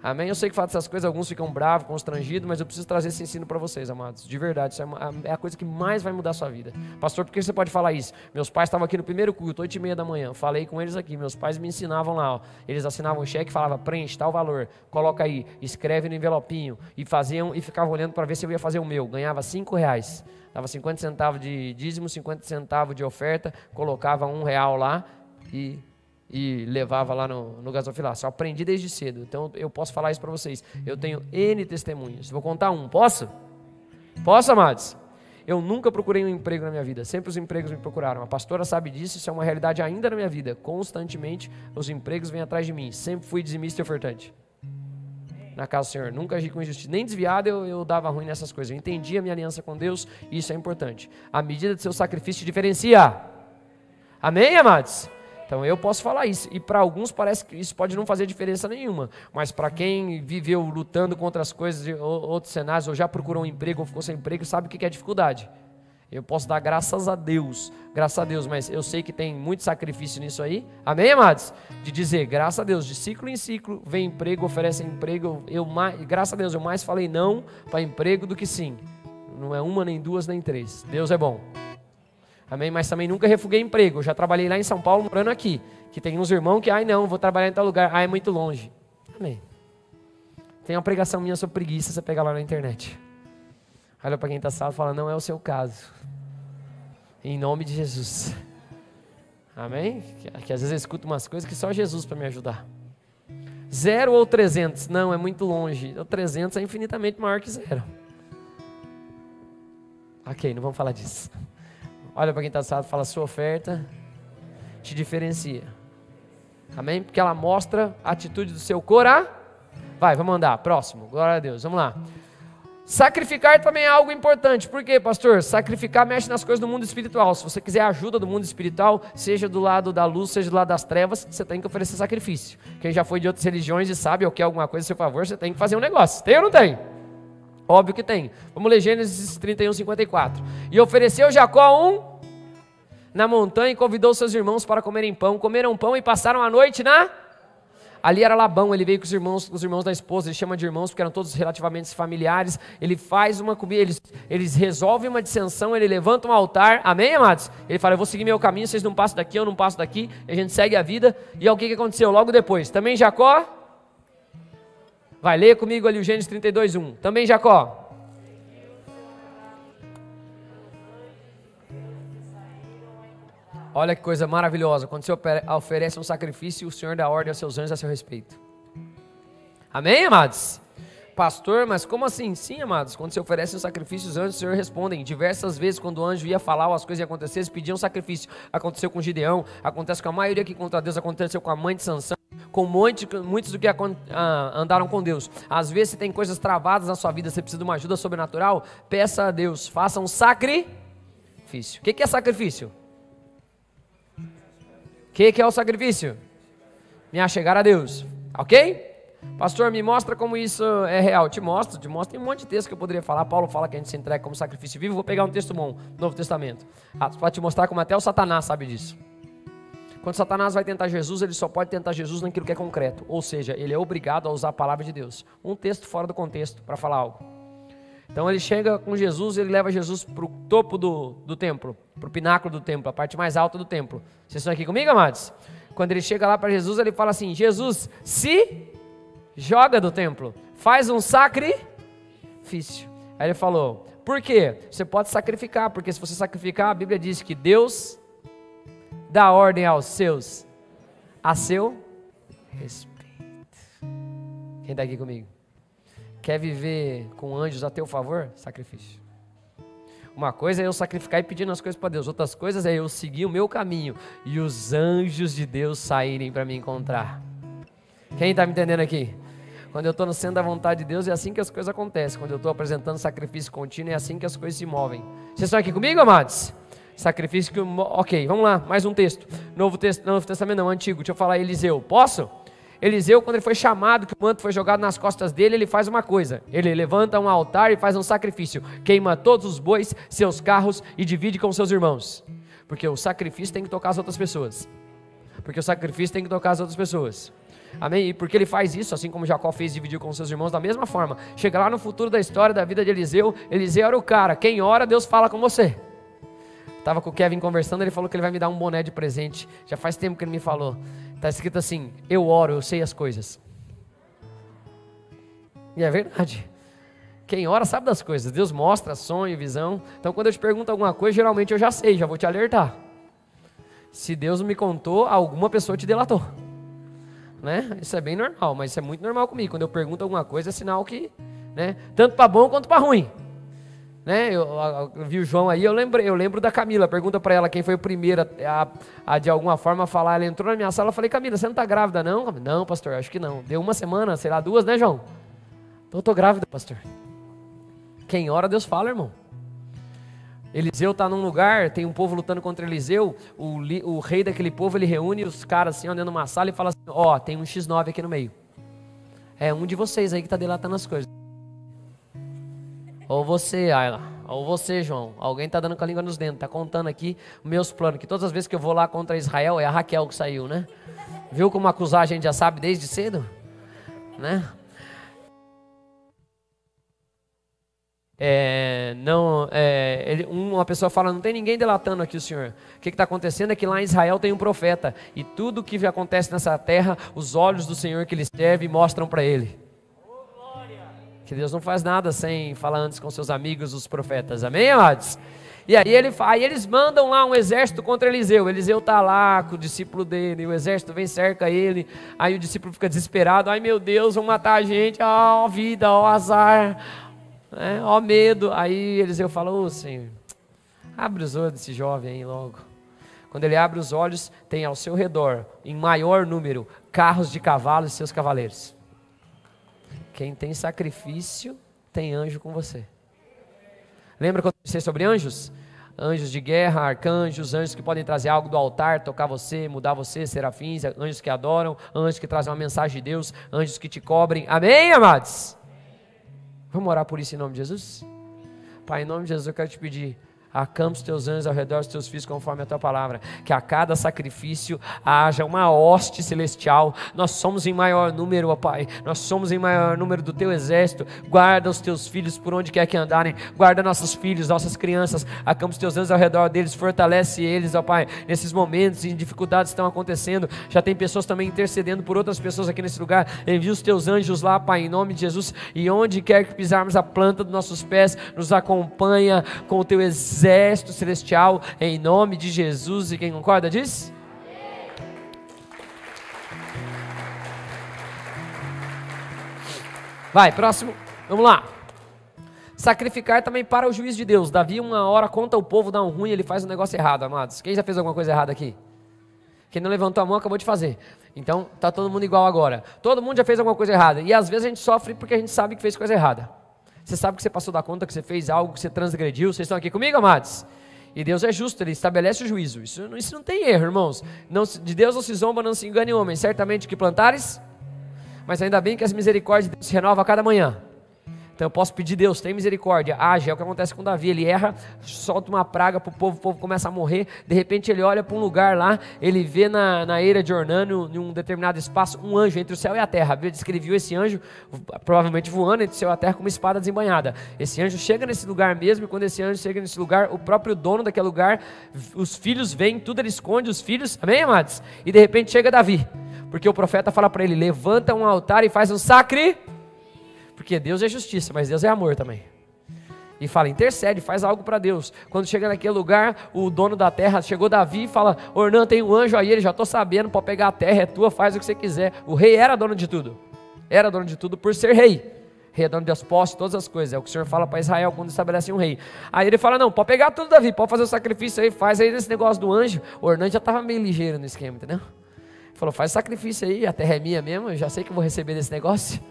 Amém? Eu sei que falo essas coisas, alguns ficam bravos, constrangidos, mas eu preciso trazer esse ensino para vocês, amados. De verdade, isso é a coisa que mais vai mudar a sua vida. Pastor, por que você pode falar isso? Meus pais estavam aqui no primeiro culto, 8h30 da manhã. Falei com eles aqui, meus pais me ensinavam lá. Ó. Eles assinavam o cheque e falavam, preenche tal valor, coloca aí, escreve no envelopinho. E ficavam olhando para ver se eu ia fazer o meu. Ganhava 5 reais. Dava 50 centavos de dízimo, 50 centavos de oferta, colocava R$1 lá e levava lá no gasofilácio. Eu aprendi desde cedo, então eu posso falar isso para vocês. Eu tenho N testemunhos. Vou contar um, posso? Posso, amados? Eu nunca procurei um emprego na minha vida, sempre os empregos me procuraram. A pastora sabe disso, isso é uma realidade ainda na minha vida. Constantemente os empregos vêm atrás de mim. Sempre fui dizimista e ofertante na casa do Senhor, nunca agi com injustiça, nem desviado eu dava ruim nessas coisas. Eu entendi a minha aliança com Deus, e isso é importante. A medida do seu sacrifício diferencia. Amém, amados? Então eu posso falar isso, e para alguns parece que isso pode não fazer diferença nenhuma, mas para quem viveu lutando contra as coisas, outros cenários, ou já procurou um emprego, ou ficou sem emprego, sabe o que é dificuldade. Eu posso dar graças a Deus, mas eu sei que tem muito sacrifício nisso aí, amém, amados? De dizer, graças a Deus, de ciclo em ciclo, vem emprego, oferece emprego, graças a Deus, eu mais falei não para emprego do que sim, não é uma, nem duas, nem três, Deus é bom, amém? Mas também nunca refuguei emprego, eu já trabalhei lá em São Paulo, morando aqui, que tem uns irmãos que, ai não, vou trabalhar em tal lugar, ai é muito longe, amém? Tem uma pregação minha sobre preguiça, você pega lá na internet. Olha para quem está salvo e fala, não é o seu caso. Em nome de Jesus. Amém? Que às vezes eu escuto umas coisas que só Jesus para me ajudar. 0 ou 300? Não, é muito longe. O 300 é infinitamente maior que 0. Ok, não vamos falar disso. Olha para quem está salvo e fala, sua oferta te diferencia. Amém? Porque ela mostra a atitude do seu coração. Vai, vamos andar. Próximo. Glória a Deus. Vamos lá. Sacrificar também é algo importante. Por quê, pastor? Sacrificar mexe nas coisas do mundo espiritual. Se você quiser ajuda do mundo espiritual, seja do lado da luz, seja do lado das trevas, você tem que oferecer sacrifício. Quem já foi de outras religiões e sabe ou quer alguma coisa a seu favor, você tem que fazer um negócio. Tem ou não tem? Óbvio que tem. Vamos ler Gênesis 31, 54. E ofereceu Jacó na montanha e convidou seus irmãos para comerem pão. Comeram pão e passaram a noite Ali era Labão, ele veio com os irmãos da esposa, ele chama de irmãos porque eram todos relativamente familiares, ele faz uma comida, eles resolvem uma dissensão, ele levanta um altar, amém, amados? Ele fala, eu vou seguir meu caminho, vocês não passam daqui, eu não passo daqui, e a gente segue a vida, e o que aconteceu logo depois? Também Jacó, vai ler comigo ali o Gênesis 32, 1, também Jacó. Olha que coisa maravilhosa, quando você oferece um sacrifício, o Senhor dá ordem aos seus anjos a seu respeito. Amém, amados? Pastor, mas como assim? Sim, amados, quando você oferece um sacrifício, os anjos do Senhor respondem. Diversas vezes, quando o anjo ia falar, ou as coisas iam acontecer, eles pediam sacrifício. Aconteceu com Gideão, acontece com a maioria que contra Deus, aconteceu com a mãe de Sansão, com muitos do que andaram com Deus. Às vezes, se tem coisas travadas na sua vida, você precisa de uma ajuda sobrenatural, peça a Deus, faça um sacrifício. O que é sacrifício? O que é o sacrifício? Me achegar a Deus, ok? Pastor, me mostra como isso é real. Te mostro, tem um monte de texto que eu poderia falar. Paulo fala que a gente se entrega como sacrifício vivo. Vou pegar um texto bom, Novo Testamento, para te mostrar como até o Satanás sabe disso. Quando Satanás vai tentar Jesus, ele só pode tentar Jesus naquilo que é concreto, ou seja, ele é obrigado a usar a palavra de Deus. Um texto fora do contexto para falar algo. Então ele chega com Jesus, ele leva Jesus para o topo do templo, para o pináculo do templo, a parte mais alta do templo. Vocês estão aqui comigo, amados? Quando ele chega lá para Jesus, ele fala assim, Jesus, se joga do templo, faz um sacrifício. Aí ele falou, por quê? Você pode sacrificar, porque se você sacrificar, a Bíblia diz que Deus dá ordem a seu respeito. Quem está aqui comigo? Quer viver com anjos a teu favor? Sacrifício. Uma coisa é eu sacrificar e pedindo as coisas para Deus. Outras coisas é eu seguir o meu caminho e os anjos de Deus saírem para me encontrar. Quem está me entendendo aqui? Quando eu estou no centro da vontade de Deus, é assim que as coisas acontecem. Quando eu estou apresentando sacrifício contínuo, é assim que as coisas se movem. Vocês estão aqui comigo, amados? Sacrifício que... Ok, vamos lá, mais um texto. Novo Testamento não, Antigo. Deixa eu falar Eliseu. Posso? Eliseu, quando ele foi chamado, que o manto foi jogado nas costas dele, ele faz uma coisa. Ele levanta um altar e faz um sacrifício. Queima todos os bois, seus carros e divide com seus irmãos. Porque o sacrifício tem que tocar as outras pessoas. Amém? E porque ele faz isso, assim como Jacó fez, dividiu com seus irmãos, da mesma forma. Chega lá no futuro da história da vida de Eliseu, Eliseu era o cara. Quem ora, Deus fala com você. Estava com o Kevin conversando, ele falou que ele vai me dar um boné de presente. Já faz tempo que ele me falou. Está escrito assim, eu oro, eu sei as coisas. E é verdade. Quem ora sabe das coisas. Deus mostra sonho e visão. Então quando eu te pergunto alguma coisa, geralmente eu já sei, já vou te alertar. Se Deus não me contou, alguma pessoa te delatou. Né? Isso é bem normal, mas isso é muito normal comigo. Quando eu pergunto alguma coisa, é sinal que, né? Tanto para bom quanto para ruim. Né? Eu vi o João aí, eu lembro da Camila, pergunta para ela quem foi o primeiro a de alguma forma falar. Ela entrou na minha sala, eu falei, Camila, você não está grávida não? Não, pastor, acho que não. Deu uma semana, sei lá, 2, né, João? Então eu estou grávida, pastor. Quem ora, Deus fala, irmão. Eliseu está num lugar, tem um povo lutando contra Eliseu, o rei daquele povo, ele reúne os caras assim, dentro de uma sala e fala assim, tem um X9 aqui no meio. É um de vocês aí que está delatando as coisas. Ou você, Ayla, Ou você, João, alguém está dando com a língua nos dentes, está contando aqui os meus planos, que todas as vezes que eu vou lá contra Israel, é a Raquel que saiu, né? Viu como acusar a gente já sabe desde cedo? Né? Uma pessoa fala, não tem ninguém delatando aqui o Senhor. O que está acontecendo é que lá em Israel tem um profeta, e tudo que acontece nessa terra, os olhos do Senhor que ele serve mostram para ele. Que Deus não faz nada sem falar antes com seus amigos, os profetas, amém, amados? E aí eles mandam lá um exército contra Eliseu. Eliseu está lá com o discípulo dele, e o exército vem, cerca ele. Aí o discípulo fica desesperado, ai meu Deus, vão matar a gente, ó vida, ó azar, ó medo. Aí Eliseu fala, ô Senhor, abre os olhos desse jovem aí logo. Quando ele abre os olhos, tem ao seu redor, em maior número, carros de cavalos e seus cavaleiros. Quem tem sacrifício, tem anjo com você. Lembra quando eu disse sobre anjos? Anjos de guerra, arcanjos, anjos que podem trazer algo do altar, tocar você, mudar você, serafins, anjos que adoram, anjos que trazem uma mensagem de Deus, anjos que te cobrem. Amém, amados? Vamos orar por isso em nome de Jesus? Pai, em nome de Jesus eu quero te pedir, acampa os teus anjos ao redor dos teus filhos conforme a tua palavra, que a cada sacrifício haja uma hoste celestial. Nós somos em maior número, ó Pai, nós somos em maior número do teu exército. Guarda os teus filhos por onde quer que andarem, guarda nossos filhos, nossas crianças, acampa os teus anjos ao redor deles, fortalece eles, ó Pai, nesses momentos em dificuldades estão acontecendo. Já tem pessoas também intercedendo por outras pessoas aqui nesse lugar. Envia os teus anjos lá, Pai, em nome de Jesus, e onde quer que pisarmos a planta dos nossos pés, nos acompanha com o teu exército celestial, em nome de Jesus. E quem concorda diz? Vai, próximo, vamos lá. Sacrificar também para o juiz de Deus. Davi uma hora conta o povo, dá um ruim, ele faz um negócio errado, amados. Quem já fez alguma coisa errada aqui? Quem não levantou a mão acabou de fazer. Então tá todo mundo igual agora. Todo mundo já fez alguma coisa errada, e às vezes a gente sofre porque a gente sabe que fez coisa errada. Você sabe que você passou da conta, que você fez algo, que você transgrediu. Vocês estão aqui comigo, amados? E Deus é justo, Ele estabelece o juízo. Isso não tem erro, irmãos. De Deus não se zomba, não se engane homem. Certamente que plantares, mas ainda bem que as misericórdias de Deus se renovam a cada manhã. Então eu posso pedir, Deus, tem misericórdia, age. É o que acontece com Davi, ele erra, solta uma praga para o povo começa a morrer. De repente ele olha para um lugar lá, ele vê na eira de Ornã, em um determinado espaço, um anjo entre o céu e a terra. A Bíblia descreveu esse anjo, provavelmente voando entre o céu e a terra com uma espada desembainhada. Esse anjo chega nesse lugar mesmo, e quando esse anjo chega nesse lugar, o próprio dono daquele lugar, os filhos vêm, tudo ele esconde, os filhos, amém, amados? E de repente chega Davi, porque o profeta fala para ele, levanta um altar e faz um sacrifício. Porque Deus é justiça, mas Deus é amor também. E fala, intercede, faz algo para Deus. Quando chega naquele lugar, o dono da terra, chegou Davi e fala, Ornã, tem um anjo aí, ele já estou sabendo, pode pegar a terra, é tua, faz o que você quiser. O rei era dono de tudo. Era dono de tudo por ser rei. Rei é dono das posses, todas as coisas. É o que o Senhor fala para Israel quando estabelece um rei. Aí ele fala, não, pode pegar tudo, Davi, pode fazer o sacrifício aí, faz aí esse negócio do anjo. Ornã já estava meio ligeiro no esquema, entendeu? Falou, faz o sacrifício aí, a terra é minha mesmo, eu já sei que eu vou receber desse negócio.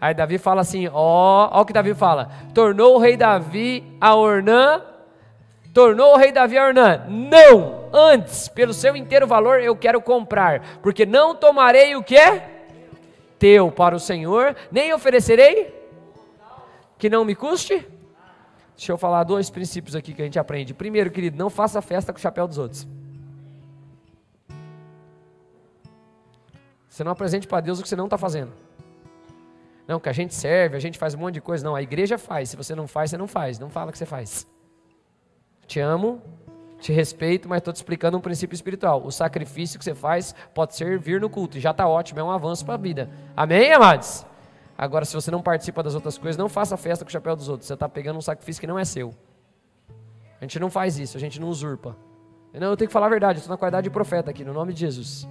Aí Davi fala assim, ó o que Davi fala, tornou o rei Davi a Ornã, não, antes, pelo seu inteiro valor eu quero comprar, porque não tomarei o que é teu para o Senhor, nem oferecerei, que não me custe. Deixa eu falar 2 princípios aqui que a gente aprende. Primeiro, querido, não faça festa com o chapéu dos outros. Você não apresente para Deus o que você não está fazendo. Não, que a gente serve, a gente faz um monte de coisa. Não, a igreja faz. Se você não faz, você não faz. Não fala que você faz. Te amo, te respeito, mas estou te explicando um princípio espiritual. O sacrifício que você faz pode servir no culto. E já está ótimo, é um avanço para a vida. Amém, amados? Agora, se você não participa das outras coisas, não faça festa com o chapéu dos outros. Você está pegando um sacrifício que não é seu. A gente não faz isso, a gente não usurpa. Não, eu tenho que falar a verdade, eu estou na qualidade de profeta aqui, no nome de Jesus.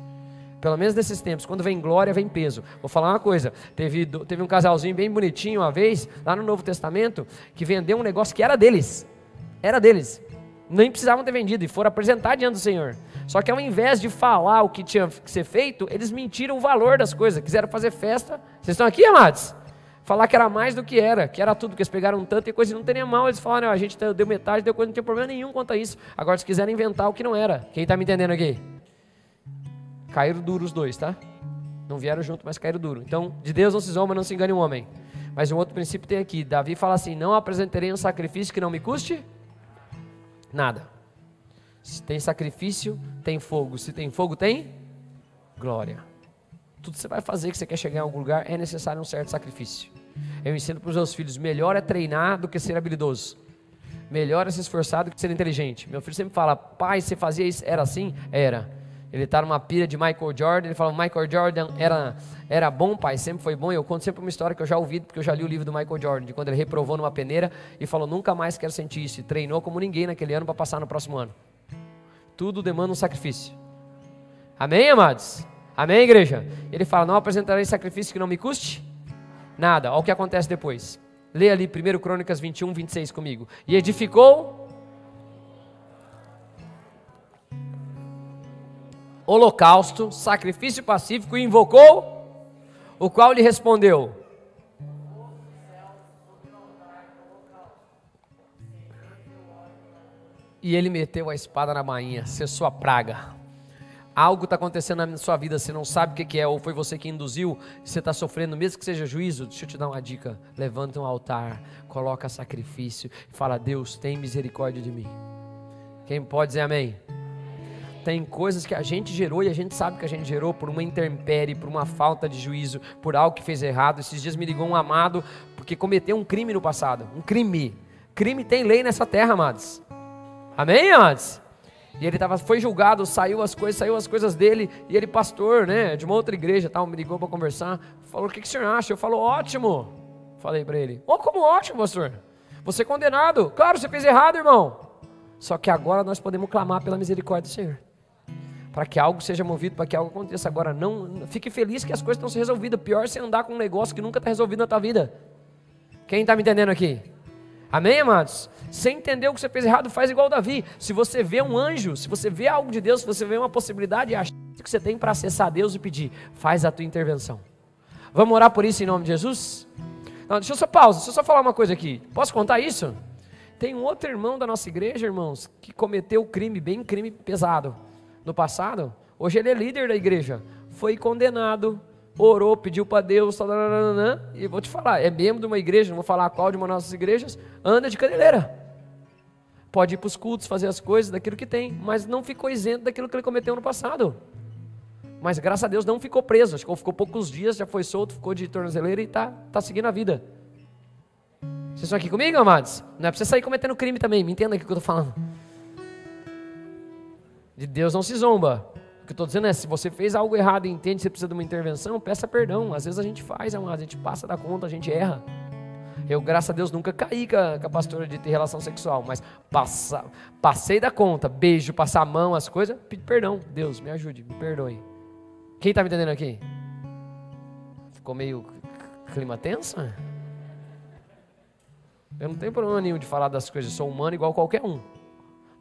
Pelo menos nesses tempos, quando vem glória, vem peso. Vou falar uma coisa, teve um casalzinho bem bonitinho uma vez, lá no Novo Testamento, que vendeu um negócio que era deles. Era deles. Nem precisavam ter vendido e foram apresentar diante do Senhor. Só que ao invés de falar o que tinha que ser feito, eles mentiram o valor das coisas. Quiseram fazer festa. Vocês estão aqui, amados? Falar que era mais do que era tudo, que eles pegaram tanto e coisa, não teria mal. Eles falaram, não, a gente deu metade, deu coisa, não tinha problema nenhum quanto a isso. Agora, se quiserem inventar o que não era. Quem está me entendendo aqui? Caíram duro os dois, tá? Não vieram junto, mas caíram duro. Então, de Deus não se zomba, não se engane o homem. Mas um outro princípio tem aqui. Davi fala assim: não apresentarei um sacrifício que não me custe nada. Se tem sacrifício, tem fogo. Se tem fogo, tem glória. Tudo que você vai fazer, que você quer chegar em algum lugar, é necessário um certo sacrifício. Eu ensino para os meus filhos: melhor é treinar do que ser habilidoso. Melhor é se esforçar do que ser inteligente. Meu filho sempre fala: pai, você fazia isso? Era assim? Era. Ele está numa pira de Michael Jordan. Ele fala: Michael Jordan era bom, pai, sempre foi bom. Eu conto sempre uma história que eu já ouvi, porque eu já li o livro do Michael Jordan, de quando ele reprovou numa peneira e falou: nunca mais quero sentir isso. E treinou como ninguém naquele ano para passar no próximo ano. Tudo demanda um sacrifício. Amém, amados? Amém, igreja? Ele fala: não apresentarei sacrifício que não me custe nada. Olha o que acontece depois. Lê ali 1 Crônicas 21, 26 comigo. E edificou holocausto, sacrifício pacífico, e invocou, o qual lhe respondeu: e ele meteu a espada na bainha, cessou a praga. Algo está acontecendo na sua vida, você não sabe o que é, ou foi você que induziu, você está sofrendo, mesmo que seja juízo. Deixa eu te dar uma dica: levanta um altar, coloca sacrifício e fala: Deus, tem misericórdia de mim. Quem pode dizer amém? Tem coisas que a gente gerou, e a gente sabe que a gente gerou por uma intempérie, por uma falta de juízo, por algo que fez errado. Esses dias me ligou um amado porque cometeu um crime no passado. Um crime. Crime tem lei nessa terra, amados. Amém, amados? E ele foi julgado, saiu as coisas dele, e ele, pastor, né, de uma outra igreja, tal, me ligou para conversar, falou: o que o senhor acha? Eu falo: ótimo. Falei para ele: como ótimo, pastor? Você é condenado. Claro, você fez errado, irmão. Só que agora nós podemos clamar pela misericórdia do Senhor, para que algo seja movido, para que algo aconteça. Agora, não fique feliz que as coisas estão se resolvidas. Pior é você andar com um negócio que nunca está resolvido na tua vida. Quem está me entendendo aqui? Amém, amados? Você entendeu que você fez errado, faz igual Davi. Se você vê um anjo, se você vê algo de Deus, se você vê uma possibilidade, a chance que você tem para acessar Deus e pedir, faz a tua intervenção. Vamos orar por isso em nome de Jesus? Não, deixa eu só falar uma coisa aqui. Posso contar isso? Tem um outro irmão da nossa igreja, irmãos, que cometeu crime pesado no passado. Hoje ele é líder da igreja. Foi condenado, orou, pediu para Deus, e vou te falar, é membro de uma igreja, não vou falar qual de uma das nossas igrejas, anda de caneleira. Pode ir para os cultos, fazer as coisas daquilo que tem, mas não ficou isento daquilo que ele cometeu no passado. Mas graças a Deus não ficou preso, acho que ficou poucos dias, já foi solto, ficou de tornozeleira e está seguindo a vida. Vocês estão aqui comigo, amados? Não é para você sair cometendo crime também, me entenda aqui o que eu estou falando. De Deus não se zomba. O que eu estou dizendo é, se você fez algo errado e entende que você precisa de uma intervenção, peça perdão. Às vezes a gente faz, amados, a gente passa da conta, a gente erra. Eu, graças a Deus, nunca caí com a pastora de ter relação sexual, mas passei da conta, beijo, passar a mão, as coisas, pedi perdão. Deus, me ajude, me perdoe. Quem está me entendendo aqui? Ficou meio clima tenso? Eu não tenho problema nenhum de falar das coisas, sou humano igual qualquer um,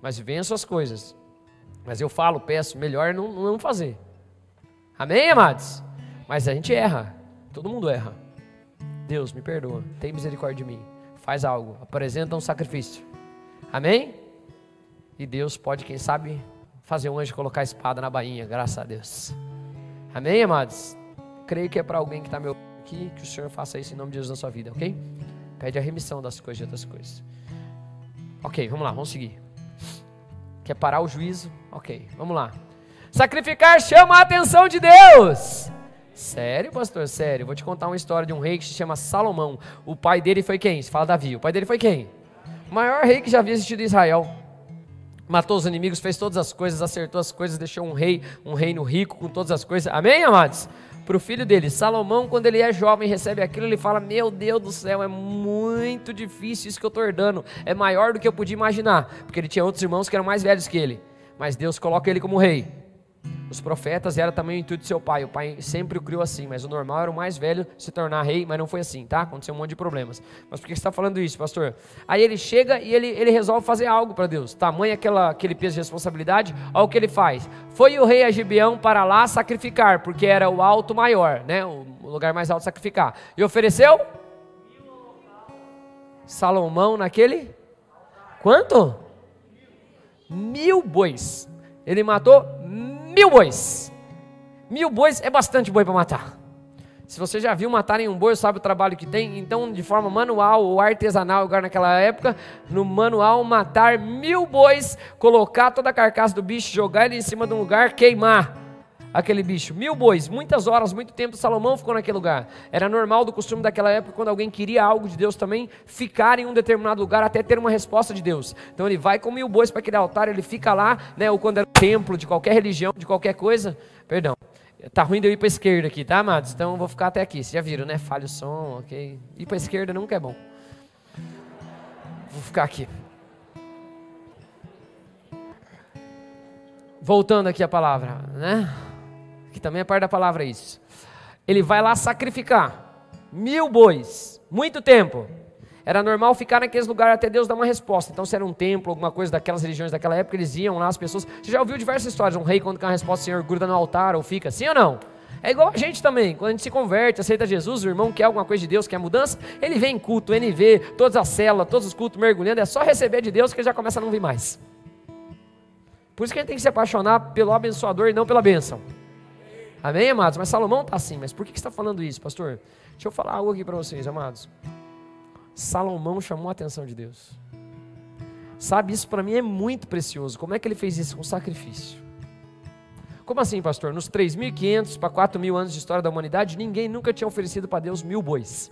mas venço as coisas. Mas eu falo, peço, melhor não fazer. Amém, amados? Mas a gente erra, todo mundo erra. Deus, me perdoa, tem misericórdia de mim, faz algo, apresenta um sacrifício. Amém? E Deus pode, quem sabe, fazer um anjo colocar a espada na bainha, graças a Deus. Amém, amados? Creio que é para alguém que está me ouvindo aqui, que o Senhor faça isso em nome de Jesus na sua vida, ok? Pede a remissão das coisas e outras coisas. Ok, vamos lá, vamos seguir. Quer parar o juízo? Ok, vamos lá. Sacrificar chama a atenção de Deus. Sério, pastor? Sério. Vou te contar uma história de um rei que se chama Salomão. O pai dele foi quem? Você fala Davi. O pai dele foi quem? O maior rei que já havia existido em Israel. Matou os inimigos, fez todas as coisas, acertou as coisas, deixou um reino rico com todas as coisas. Amém, amados? Para o filho dele, Salomão, quando ele é jovem, recebe aquilo, ele fala: meu Deus do céu, é muito difícil isso que eu estou herdando, é maior do que eu podia imaginar, porque ele tinha outros irmãos que eram mais velhos que ele, mas Deus coloca ele como rei. Os profetas era também o intuito de seu pai, o pai sempre o criou assim, mas o normal era o mais velho se tornar rei, mas não foi assim, tá? Aconteceu um monte de problemas. Mas por que você está falando isso, pastor? Aí ele chega e ele resolve fazer algo para Deus, tamanho aquele peso de responsabilidade. Olha o que ele faz: foi o rei a Gibeão para lá sacrificar, porque era o alto maior, né? O lugar mais alto sacrificar, e ofereceu Salomão naquele, quanto? 1000 bois, ele matou 1000 bois. 1000 bois é bastante boi para matar. Se você já viu matarem um boi, sabe o trabalho que tem? Então, de forma manual ou artesanal, agora naquela época, no manual, matar 1000 bois, colocar toda a carcaça do bicho, jogar ele em cima de um lugar, queimar aquele bicho. 1000 bois, muitas horas, muito tempo, Salomão ficou naquele lugar. Era normal do costume daquela época, quando alguém queria algo de Deus também, ficar em um determinado lugar até ter uma resposta de Deus. Então ele vai com 1000 bois para aquele altar, ele fica lá, né? Ou quando era templo de qualquer religião, de qualquer coisa, perdão. Tá ruim de eu ir para a esquerda aqui, tá, amados? Então eu vou ficar até aqui. Vocês já viram, né? Falha o som, ok? Ir para a esquerda nunca é bom. Vou ficar aqui. Voltando aqui a palavra, né? Que também é parte da palavra isso. Ele vai lá sacrificar 1000 bois. Muito tempo. Era normal ficar naqueles lugares até Deus dar uma resposta. Então se era um templo, alguma coisa daquelas religiões daquela época, eles iam lá, as pessoas... Você já ouviu diversas histórias, um rei quando quer uma resposta, o Senhor gruda no altar ou fica, sim ou não? É igual a gente também, quando a gente se converte, aceita Jesus, o irmão quer alguma coisa de Deus, quer mudança, ele vem em culto, NV, todas as células, todos os cultos mergulhando, é só receber de Deus que ele já começa a não vir mais. Por isso que a gente tem que se apaixonar pelo abençoador e não pela bênção. Amém, amados? Mas Salomão está assim, mas por que você está falando isso, pastor? Deixa eu falar algo aqui para vocês, amados. Salomão chamou a atenção de Deus. Sabe, isso para mim é muito precioso. Como é que ele fez isso? Com sacrifício. Como assim, pastor? Nos 3.500 para 4.000 anos de história da humanidade, ninguém nunca tinha oferecido para Deus 1000 bois.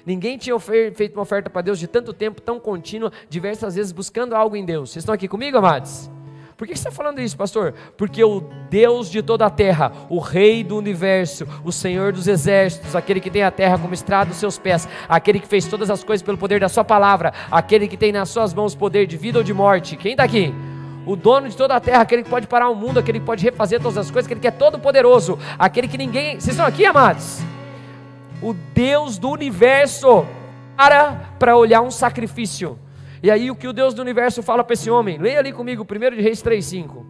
Ninguém tinha feito uma oferta para Deus de tanto tempo, tão contínua, diversas vezes buscando algo em Deus. Vocês estão aqui comigo, amados? Por que você está falando isso, pastor? Porque o Deus de toda a terra, o Rei do universo, o Senhor dos exércitos, aquele que tem a terra como estrada dos seus pés, aquele que fez todas as coisas pelo poder da sua palavra, aquele que tem nas suas mãos poder de vida ou de morte, quem está aqui? O dono de toda a terra, aquele que pode parar o mundo, aquele que pode refazer todas as coisas, aquele que é todo poderoso, aquele que ninguém... Vocês estão aqui, amados? O Deus do universo para olhar um sacrifício. E aí o que o Deus do universo fala para esse homem? Leia ali comigo, 1 de Reis 3:5.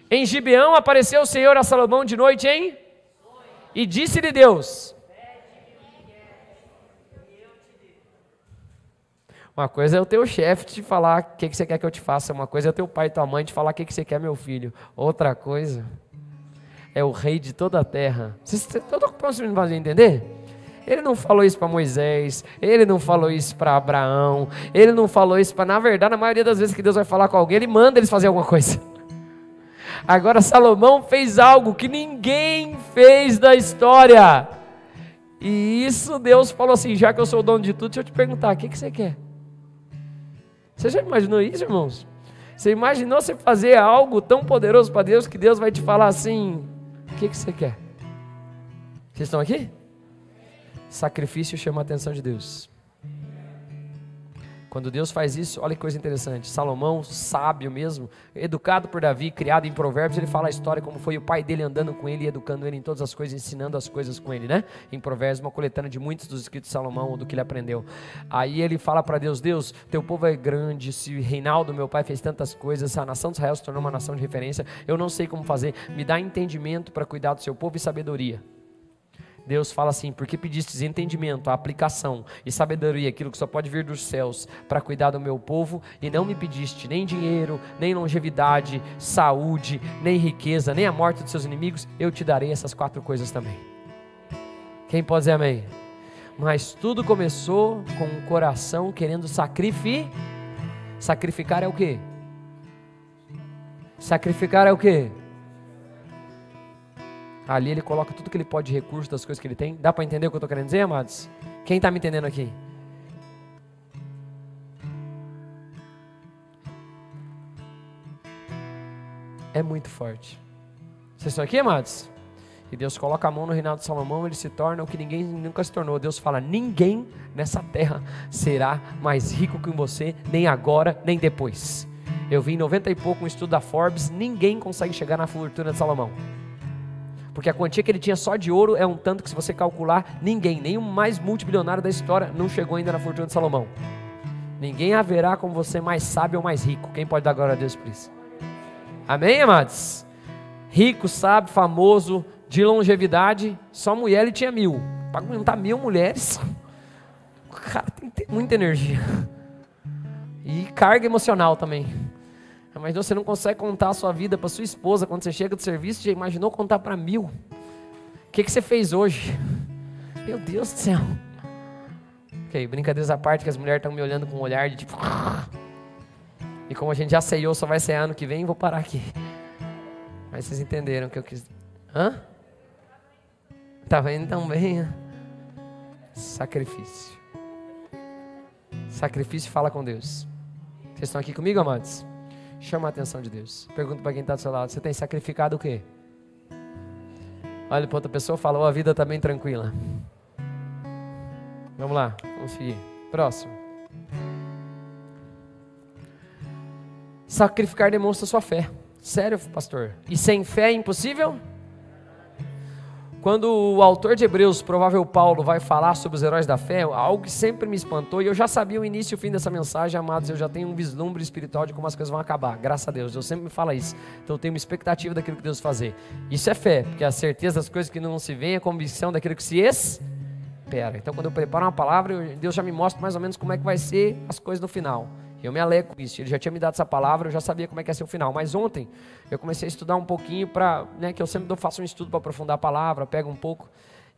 Em Gibeão apareceu o Senhor a Salomão de noite, hein? E disse-lhe Deus. Uma coisa é o teu chefe te falar o que você quer que eu te faça. Uma coisa é o teu pai e tua mãe te falar o que você quer, meu filho. Outra coisa é o Rei de toda a terra. Vocês estão conseguindo fazer entender? Ele não falou isso para Moisés, ele não falou isso para Abraão, ele não falou isso para... Na verdade, na maioria das vezes que Deus vai falar com alguém, ele manda eles fazer alguma coisa. Agora Salomão fez algo que ninguém fez da história. E isso Deus falou assim, já que eu sou o dono de tudo, deixa eu te perguntar, o que você quer? Você já imaginou isso, irmãos? Você imaginou você fazer algo tão poderoso para Deus, que Deus vai te falar assim, o que você quer? Vocês estão aqui? Sacrifício chama a atenção de Deus. Quando Deus faz isso, olha que coisa interessante. Salomão, sábio mesmo, educado por Davi, criado em Provérbios, ele fala a história como foi o pai dele andando com ele, educando ele em todas as coisas, ensinando as coisas com ele, né? Em Provérbios, uma coletânea de muitos dos escritos de Salomão, ou do que ele aprendeu. Aí ele fala para Deus, Deus, teu povo é grande, se Reinaldo, meu pai, fez tantas coisas, a nação de Israel se tornou uma nação de referência, eu não sei como fazer, me dá entendimento para cuidar do seu povo e sabedoria. Deus fala assim, porque pedistes entendimento, a aplicação e sabedoria, aquilo que só pode vir dos céus para cuidar do meu povo, e não me pediste nem dinheiro, nem longevidade, saúde, nem riqueza, nem a morte dos seus inimigos, eu te darei essas 4 coisas também. Quem pode dizer amém? Mas tudo começou com um coração querendo sacrificar. Sacrificar é o quê? Sacrificar é o quê? Ali ele coloca tudo que ele pode de recurso, das coisas que ele tem. Dá para entender o que eu estou querendo dizer, amados? Quem está me entendendo aqui? É muito forte. Vocês estão aqui, amados? E Deus coloca a mão no reinado de Salomão, ele se torna o que ninguém nunca se tornou. Deus fala, ninguém nessa terra será mais rico que você, nem agora, nem depois. Eu vi em 90 e pouco um estudo da Forbes, ninguém consegue chegar na fortuna de Salomão. Porque a quantia que ele tinha só de ouro é um tanto que, se você calcular, ninguém, nem o mais multibilionário da história não chegou ainda na fortuna de Salomão. Ninguém haverá como você mais sábio ou mais rico. Quem pode dar glória a Deus por isso? Amém, amados? Rico, sábio, famoso, de longevidade, só mulher ele tinha 1000. Para aguentar 1000 mulheres, o cara tem que ter muita energia. E carga emocional também. Mas você não consegue contar a sua vida para sua esposa quando você chega do serviço, já imaginou contar para 1000? que você fez hoje? Meu Deus do céu. Ok, brincadeiras à parte, que as mulheres estão me olhando com um olhar de tipo... E como a gente já ceiou, só vai cear ano que vem, vou parar aqui. Mas vocês entenderam o que eu quis... Hã? Tá vendo tão bem? Sacrifício. Sacrifício fala com Deus. Vocês estão aqui comigo, amados? Chama a atenção de Deus. Pergunta para quem está do seu lado: você tem sacrificado o quê? Olha para outra pessoa e fala: oh, a vida está bem tranquila. Vamos lá, vamos seguir. Próximo. Sacrificar demonstra sua fé. Sério, pastor? E sem fé é impossível? Quando o autor de Hebreus, provável Paulo, vai falar sobre os heróis da fé, algo que sempre me espantou, e eu já sabia o início e o fim dessa mensagem, amados, eu já tenho um vislumbre espiritual de como as coisas vão acabar, graças a Deus, Deus sempre me fala isso, então eu tenho uma expectativa daquilo que Deus vai fazer. Isso é fé, porque a certeza das coisas que não se veem, a convicção daquilo que se espera. Então quando eu preparo uma palavra, Deus já me mostra mais ou menos como é que vai ser as coisas no final. Eu me alegro com isso, ele já tinha me dado essa palavra, eu já sabia como é que ia ser o final. Mas ontem eu comecei a estudar um pouquinho para, que eu sempre faço um estudo para aprofundar a palavra, pego um pouco.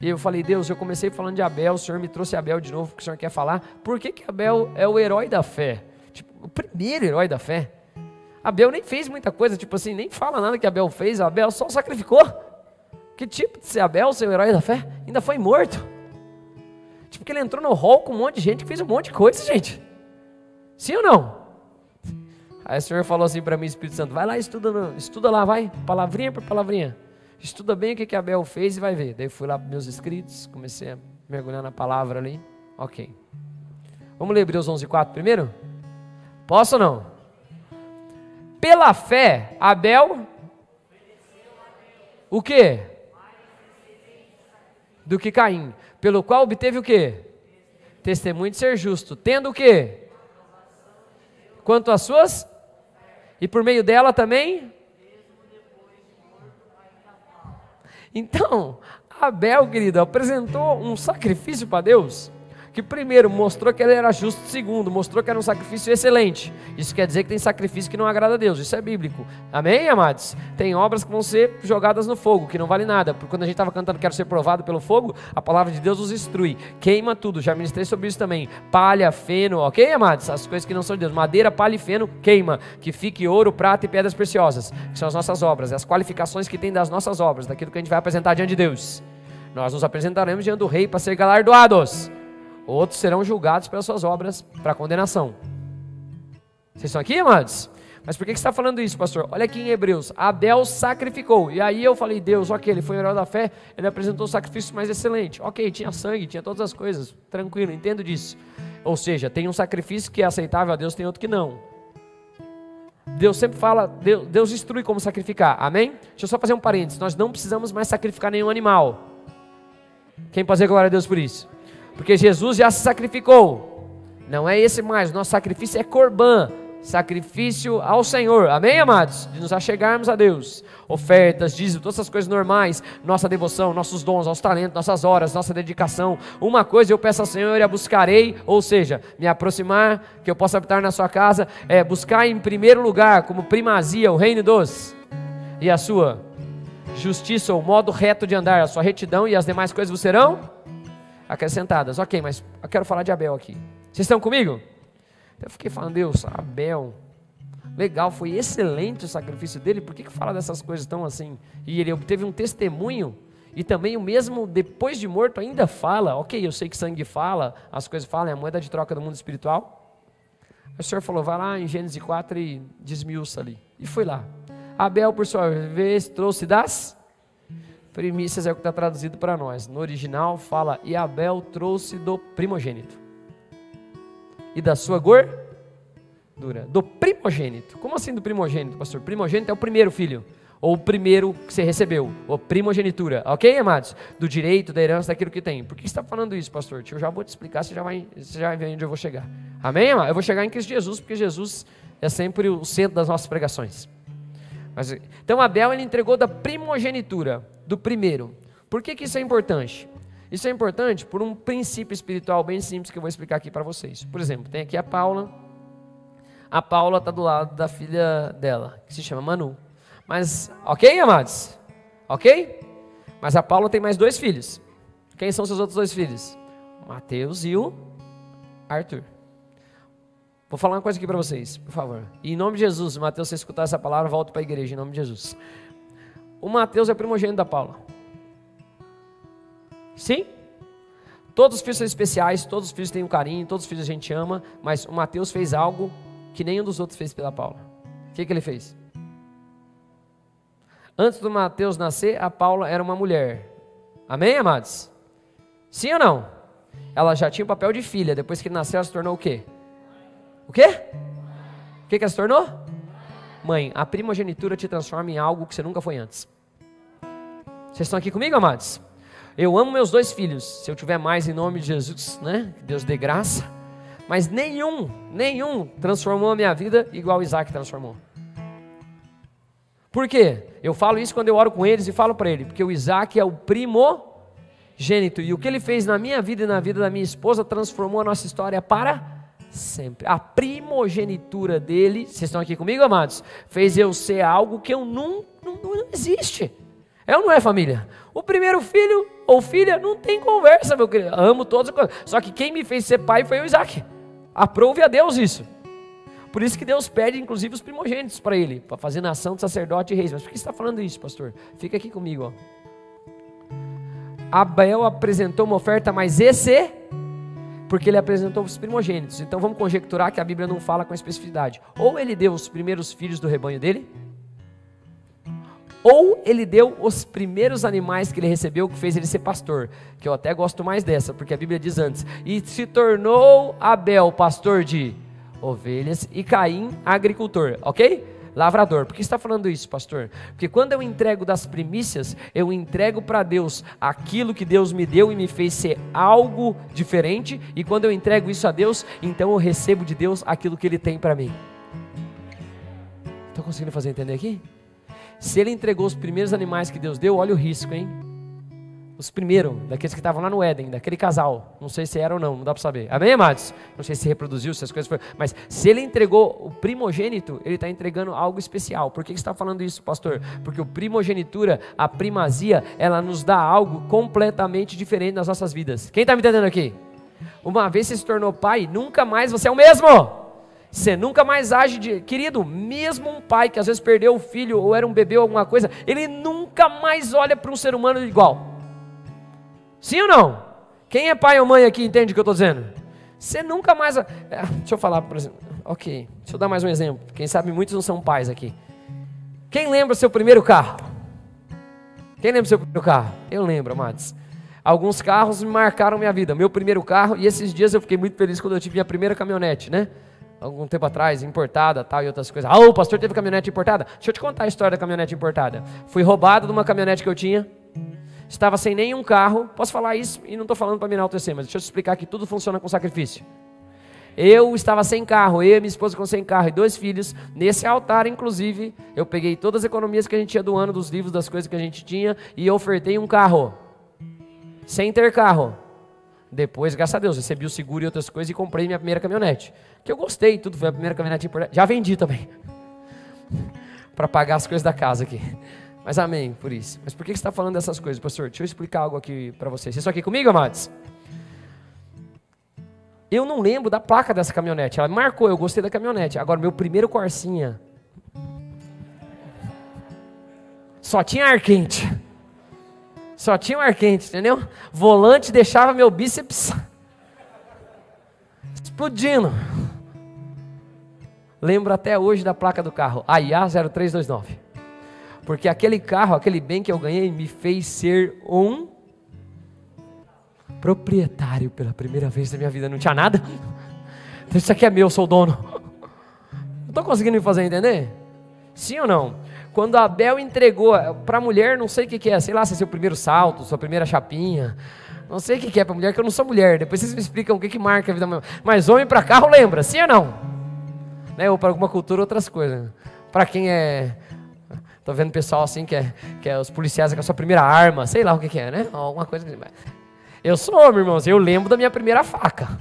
E eu falei: Deus, eu comecei falando de Abel, o Senhor me trouxe Abel de novo, porque o Senhor quer falar. Por que Abel é o herói da fé? Tipo, o primeiro herói da fé. Abel nem fez muita coisa, tipo assim, nem fala nada que Abel fez, Abel só sacrificou. Que tipo de ser Abel, ser o herói da fé? Ainda foi morto. Tipo, que ele entrou no hall com um monte de gente que fez um monte de coisa, gente. Sim ou não? Aí o Senhor falou assim para mim, Espírito Santo: vai lá, estuda lá, vai, palavrinha por palavrinha. Estuda bem o que Abel fez e vai ver. Daí fui lá para meus escritos, comecei a mergulhar na palavra ali. Ok. Vamos ler Hebreus 11:4 primeiro? Posso ou não? Pela fé, Abel... O quê? Do que Caim. Pelo qual obteve o quê? Testemunho de ser justo. Tendo o quê? Quanto às suas? E por meio dela também? Então, Abel, querido, apresentou um sacrifício para Deus, que primeiro mostrou que ele era justo, segundo, mostrou que era um sacrifício excelente. Isso quer dizer que tem sacrifício que não agrada a Deus, isso é bíblico. Amém, amados? Tem obras que vão ser jogadas no fogo, que não vale nada, porque quando a gente estava cantando quero ser provado pelo fogo, a palavra de Deus os destrui, queima tudo, já ministrei sobre isso também, palha, feno, ok, amados? As coisas que não são de Deus, madeira, palha e feno, queima, que fique ouro, prata e pedras preciosas, que são as nossas obras, as qualificações que tem das nossas obras, daquilo que a gente vai apresentar diante de Deus. Nós nos apresentaremos diante do rei para ser galardoados. Outros serão julgados pelas suas obras para condenação. Vocês estão aqui, amados? Mas por que você está falando isso, pastor? Olha aqui em Hebreus, Abel sacrificou. E aí eu falei: Deus, ok, ele foi o herói da fé, ele apresentou o sacrifício mais excelente. Ok, tinha sangue, tinha todas as coisas, tranquilo, entendo disso. Ou seja, tem um sacrifício que é aceitável a Deus, tem outro que não. Deus sempre fala, Deus instrui como sacrificar, amém? Deixa eu só fazer um parênteses, nós não precisamos mais sacrificar nenhum animal. Quem pode dizer glória a Deus por isso? Porque Jesus já se sacrificou. Não é esse mais, nosso sacrifício é corbã, sacrifício ao Senhor, amém, amados? De nos achegarmos a Deus, ofertas, dízimos, todas essas coisas normais, nossa devoção, nossos dons, nossos talentos, nossas horas, nossa dedicação. Uma coisa eu peço ao Senhor e a buscarei, ou seja, me aproximar, que eu possa habitar na sua casa, é buscar em primeiro lugar, como primazia, o reino dos, e a sua justiça, o modo reto de andar, a sua retidão, e as demais coisas vos serão acrescentadas. Ok, mas eu quero falar de Abel aqui. Vocês estão comigo? Eu fiquei falando: Deus, Abel, legal, foi excelente o sacrifício dele, por que fala dessas coisas tão assim? E ele obteve um testemunho, e também o mesmo depois de morto ainda fala. Ok, eu sei que sangue fala, as coisas falam, é a moeda de troca do mundo espiritual. Aí o Senhor falou: vai lá em Gênesis 4 e desmiuça ali. E foi lá. Abel, por sua vez, trouxe das primícias, é o que está traduzido para nós. No original fala: e Abel trouxe do primogênito. E da sua gordura. Do primogênito. Como assim do primogênito, pastor? Primogênito é o primeiro filho. Ou o primeiro que você recebeu. Ou primogenitura. Ok, amados? Do direito, da herança, daquilo que tem. Por que você está falando isso, pastor? Eu já vou te explicar, você já vai ver onde eu vou chegar. Amém, amado? Eu vou chegar em Cristo Jesus, porque Jesus é sempre o centro das nossas pregações. Então Abel, ele entregou da primogenitura, do primeiro. Por que isso é importante? Isso é importante por um princípio espiritual bem simples que eu vou explicar aqui para vocês. Por exemplo, tem aqui a Paula. A Paula está do lado da filha dela, que se chama Manu. Mas, ok, amados? Ok? Mas a Paula tem mais 2 filhos. Quem são seus outros 2 filhos? Mateus e o Arthur. Vou falar uma coisa aqui para vocês, por favor. E em nome de Jesus, Mateus, se você escutar essa palavra, volta para a igreja, em nome de Jesus. O Mateus é o primogênito da Paula. Sim? Todos os filhos são especiais, todos os filhos têm um carinho, todos os filhos a gente ama, mas o Mateus fez algo que nenhum dos outros fez pela Paula. O que ele fez? Antes do Mateus nascer, a Paula era uma mulher. Amém, amados? Sim ou não? Ela já tinha o papel de filha, depois que ele nasceu, ela se tornou o quê? O quê? O que ela se tornou? Mãe. A primogenitura te transforma em algo que você nunca foi antes. Vocês estão aqui comigo, amados? Eu amo meus 2 filhos. Se eu tiver mais, em nome de Jesus, né? Que Deus dê graça. Mas nenhum transformou a minha vida igual o Isaac transformou. Por quê? Eu falo isso quando eu oro com eles e falo para ele, porque o Isaac é o primogênito. E o que ele fez na minha vida e na vida da minha esposa transformou a nossa história para sempre. A primogenitura dele, vocês estão aqui comigo, amados? Fez eu ser algo que eu não existe. É ou não é, família? O primeiro filho ou filha não tem conversa, meu querido. Amo todos. Só que quem me fez ser pai foi o Isaac. Aprove a Deus isso. Por isso que Deus pede, inclusive, os primogênitos para ele, para fazer nação de sacerdote e reis. Mas por que você está falando isso, pastor? Fica aqui comigo, ó. Abel apresentou uma oferta mais porque ele apresentou os primogênitos. Então vamos conjecturar que a Bíblia não fala com especificidade. Ou ele deu os primeiros filhos do rebanho dele, ou ele deu os primeiros animais que ele recebeu, que fez ele ser pastor. Que eu até gosto mais dessa, porque a Bíblia diz antes: e se tornou Abel pastor de ovelhas e Caim agricultor, ok? Lavrador. Por que você está falando isso, pastor? Porque quando eu entrego das primícias, eu entrego para Deus aquilo que Deus me deu e me fez ser algo diferente, e quando eu entrego isso a Deus, então eu recebo de Deus aquilo que Ele tem para mim. Estou conseguindo fazer entender aqui? Se Ele entregou os primeiros animais que Deus deu, olha o risco, hein? Os primeiros, daqueles que estavam lá no Éden, daquele casal. Não sei se era ou não dá para saber. Amém, amados? Não sei se reproduziu, se as coisas foram. Mas se ele entregou o primogênito, ele está entregando algo especial. Por que você está falando isso, pastor? Porque o primogenitura, a primazia, ela nos dá algo completamente diferente nas nossas vidas. Quem está me entendendo aqui? Uma vez você se tornou pai, nunca mais você é o mesmo. Você nunca mais age de... Querido, mesmo um pai que às vezes perdeu o filho, ou era um bebê ou alguma coisa, ele nunca mais olha para um ser humano igual. Sim ou não? Quem é pai ou mãe aqui entende o que eu estou dizendo? Você nunca mais... deixa eu falar, por exemplo. Ok, deixa eu dar mais um exemplo. Quem sabe muitos não são pais aqui. Quem lembra o seu primeiro carro? Quem lembra o seu primeiro carro? Eu lembro, amados. Alguns carros me marcaram minha vida. Meu primeiro carro, e esses dias eu fiquei muito feliz quando eu tive minha primeira caminhonete, né? Algum tempo atrás, importada, tal, e outras coisas. Ah, o pastor teve caminhonete importada? Deixa eu te contar a história da caminhonete importada. Fui roubado de uma caminhonete que eu tinha. Estava sem nenhum carro. Posso falar isso e não estou falando para me enaltecer, mas deixa eu te explicar que tudo funciona com sacrifício. Eu estava sem carro, eu e minha esposa com sem carro e 2 filhos. Nesse altar, inclusive, eu peguei todas as economias que a gente tinha do ano, dos livros, das coisas que a gente tinha, e ofertei um carro. Sem ter carro. Depois, graças a Deus, recebi o seguro e outras coisas e comprei minha primeira caminhonete. Que eu gostei, tudo foi a primeira caminhonete importante. Já vendi também. Para pagar as coisas da casa aqui. Mas amém por isso. Mas por que você está falando dessas coisas, pastor? Deixa eu explicar algo aqui para vocês. Vocês estão aqui comigo, amados? Eu não lembro da placa dessa caminhonete. Ela me marcou, eu gostei da caminhonete. Agora, meu primeiro Corsinha só tinha ar quente. Só tinha um ar quente, entendeu? Volante deixava meu bíceps explodindo. Lembro até hoje da placa do carro, AIA 0329. Porque aquele carro, aquele bem que eu ganhei, me fez ser um proprietário pela primeira vez na minha vida. Não tinha nada. Então, isso aqui é meu, sou o dono. Não estou conseguindo me fazer entender? Sim ou não? Quando Abel entregou para a mulher, não sei o que é. Sei lá se é seu primeiro salto, sua primeira chapinha. Não sei o que é para a mulher, que eu não sou mulher. Depois vocês me explicam o que marca a vida. Mas homem para carro lembra, sim ou não? Né? Ou para alguma cultura, outras coisas. Para quem é... Tô vendo pessoal assim que é os policiais com a sua primeira arma, sei lá o que é, né? Alguma coisa. Eu sou homem, irmãos, eu lembro da minha primeira faca.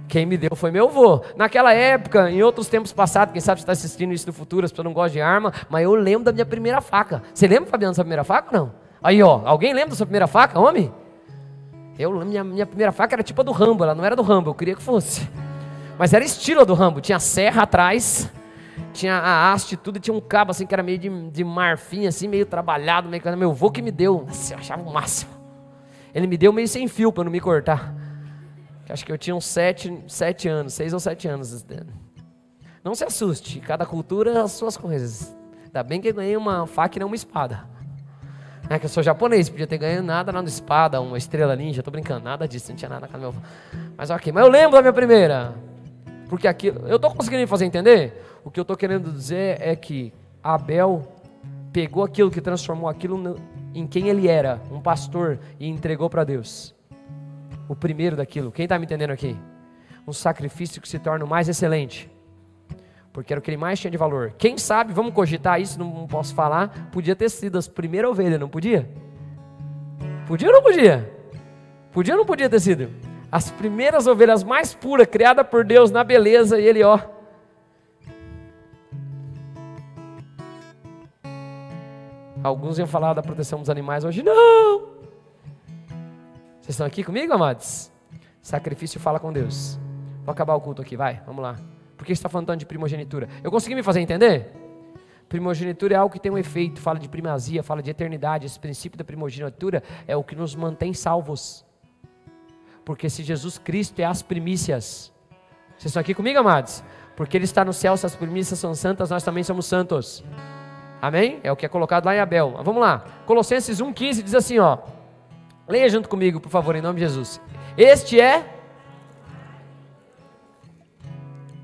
Quem me deu foi meu avô. Naquela época, em outros tempos passados, quem sabe você está assistindo isso no futuro, as pessoas não gostam de arma, mas eu lembro da minha primeira faca. Você lembra, Fabiano, da sua primeira faca ou não? Aí, ó, alguém lembra da sua primeira faca, homem? Minha primeira faca era tipo a do Rambo, ela não era do Rambo, eu queria que fosse. Mas era estilo a do Rambo, tinha serra atrás, tinha a haste e tudo, tinha um cabo assim que era meio de marfim, assim, meio trabalhado, meio... Meu avô que me deu, nossa, eu achava o máximo. Ele me deu meio sem fio para não me cortar. Acho que eu tinha uns 7 anos, 6 ou 7 anos. Não se assuste, cada cultura as suas coisas. Ainda bem que eu ganhei uma faca e não uma espada. É que eu sou japonês, podia ter ganho nada na espada, uma estrela ninja, tô brincando, nada disso, não tinha nada na meu... Mas ok, mas eu lembro da minha primeira. Porque aquilo, eu tô conseguindo me fazer entender? O que eu tô querendo dizer é que Abel pegou aquilo que transformou aquilo em quem ele era, um pastor, e entregou para Deus. O primeiro daquilo, quem está me entendendo aqui? Um sacrifício que se torna o mais excelente, porque era o que ele mais tinha de valor. Quem sabe, vamos cogitar isso, não posso falar, podia ter sido as primeiras ovelhas, não podia? Podia ou não podia? Podia ou não podia ter sido? As primeiras ovelhas mais puras, criadas por Deus na beleza, e ele, ó. Alguns iam falar da proteção dos animais, hoje não. Vocês estão aqui comigo, amados? Sacrifício fala com Deus. Vou acabar o culto aqui, vai, vamos lá. Por que você está falando tanto de primogenitura? Eu consegui me fazer entender? Primogenitura é algo que tem um efeito, fala de primazia, fala de eternidade. Esse princípio da primogenitura é o que nos mantém salvos. Porque se Jesus Cristo é as primícias, vocês estão aqui comigo, amados? Porque Ele está no céu, se as primícias são santas, nós também somos santos. Amém? É o que é colocado lá em Abel. Mas vamos lá, Colossenses 1,15 diz assim, ó. Leia junto comigo, por favor, em nome de Jesus. Este é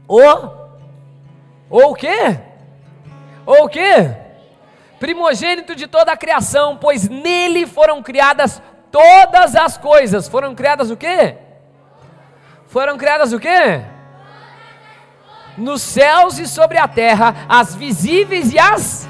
o quê? O quê? Primogênito de toda a criação, pois nele foram criadas todas as coisas. Foram criadas o quê? Foram criadas o quê? Nos céus e sobre a terra, as visíveis e as...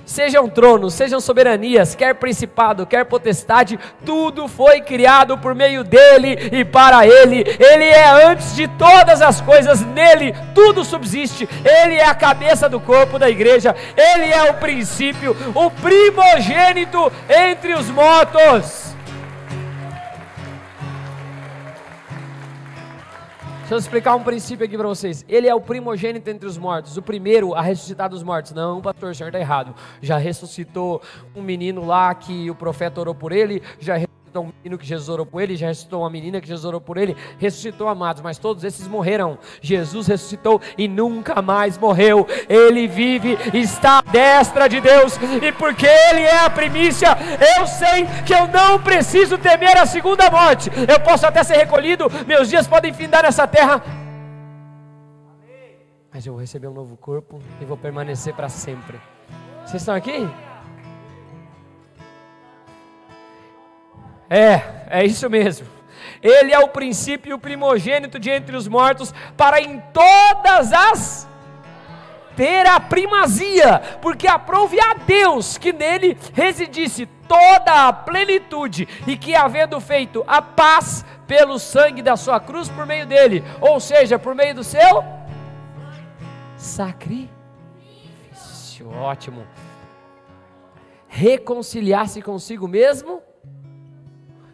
Sejam tronos, sejam soberanias, quer principado, quer potestade, tudo foi criado por meio dele e para ele. Ele é antes de todas as coisas, nele tudo subsiste. Ele é a cabeça do corpo da igreja, ele é o princípio, o primogênito entre os mortos. Deixa eu explicar um princípio aqui para vocês. Ele é o primogênito entre os mortos, o primeiro a ressuscitar dos mortos. Não, pastor, o senhor está errado. Já ressuscitou um menino lá que o profeta orou por ele, já ressuscitou um menino que Jesus orou por ele, já ressuscitou uma menina que Jesus orou por ele, ressuscitou amados, mas todos esses morreram. Jesus ressuscitou e nunca mais morreu. Ele vive, está à destra de Deus, e porque Ele é a primícia, eu sei que eu não preciso temer a segunda morte. Eu posso até ser recolhido, meus dias podem findar nessa terra, mas eu vou receber um novo corpo e vou permanecer para sempre. Vocês estão aqui? É isso mesmo. Ele é o princípio e o primogênito de entre os mortos, para em todas as ter a primazia, porque aprouve a Deus que nele residisse toda a plenitude, e que havendo feito a paz pelo sangue da sua cruz por meio dele, ou seja, por meio do seu sacrifício, ótimo, reconciliar-se consigo mesmo.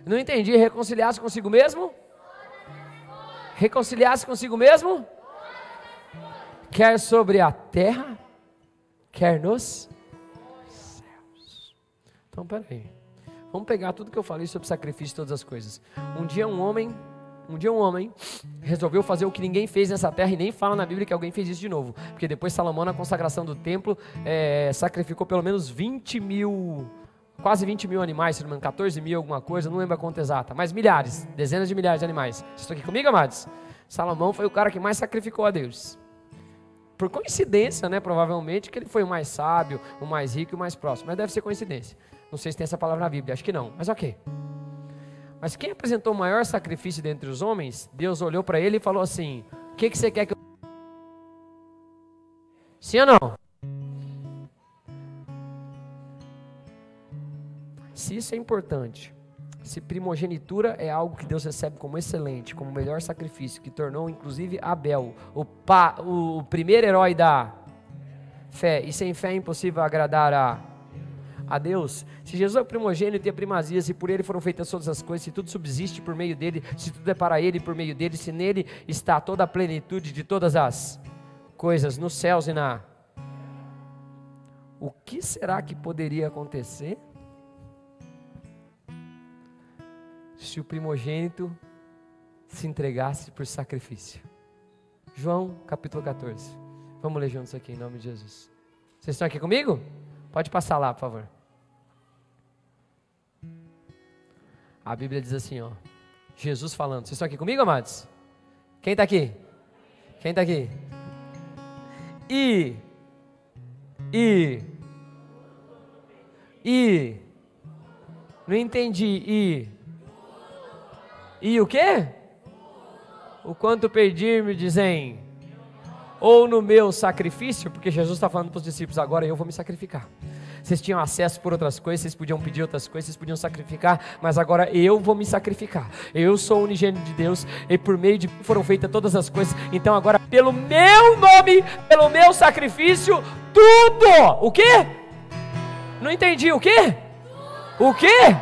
Não entendi, reconciliar-se consigo mesmo? Reconciliar-se consigo mesmo? Quer sobre a terra, quer nos céus. Então, peraí. Vamos pegar tudo que eu falei sobre sacrifício e todas as coisas. Um dia um homem resolveu fazer o que ninguém fez nessa terra, e nem fala na Bíblia que alguém fez isso de novo. Porque depois Salomão, na consagração do templo, sacrificou pelo menos 20 mil... Quase 20 mil animais, se não me engano, 14 mil alguma coisa, não lembro a conta exata, mas milhares, dezenas de milhares de animais. Vocês estão aqui comigo, amados? Salomão foi o cara que mais sacrificou a Deus. Por coincidência, né, provavelmente, que ele foi o mais sábio, o mais rico e o mais próximo. Mas deve ser coincidência. Não sei se tem essa palavra na Bíblia, acho que não, mas ok. Mas quem apresentou o maior sacrifício dentre os homens, Deus olhou para ele e falou assim: o que você quer que eu... Sim ou não? Se isso é importante, se primogenitura é algo que Deus recebe como excelente, como o melhor sacrifício, que tornou inclusive Abel o primeiro herói da fé, e sem fé é impossível agradar a Deus, se Jesus é o primogênito e a primazia, se por ele foram feitas todas as coisas, se tudo subsiste por meio dele, se tudo é para ele e por meio dele, se nele está toda a plenitude de todas as coisas, nos céus e na... O que será que poderia acontecer se o primogênito se entregasse por sacrifício? João capítulo 14. Vamos ler juntos aqui em nome de Jesus. Vocês estão aqui comigo? Pode passar lá, por favor. A Bíblia diz assim, ó. Jesus falando. Vocês estão aqui comigo, amados? Quem está aqui? Quem está aqui? Não entendi. E o quê? O quanto pedir me dizem, ou no meu sacrifício, porque Jesus está falando para os discípulos, agora eu vou me sacrificar. Vocês tinham acesso por outras coisas, vocês podiam pedir outras coisas, vocês podiam sacrificar, mas agora eu vou me sacrificar. Eu sou o unigênito de Deus, e por meio de mim foram feitas todas as coisas, então agora pelo meu nome, pelo meu sacrifício, tudo, o quê? Não entendi, o quê? O quê?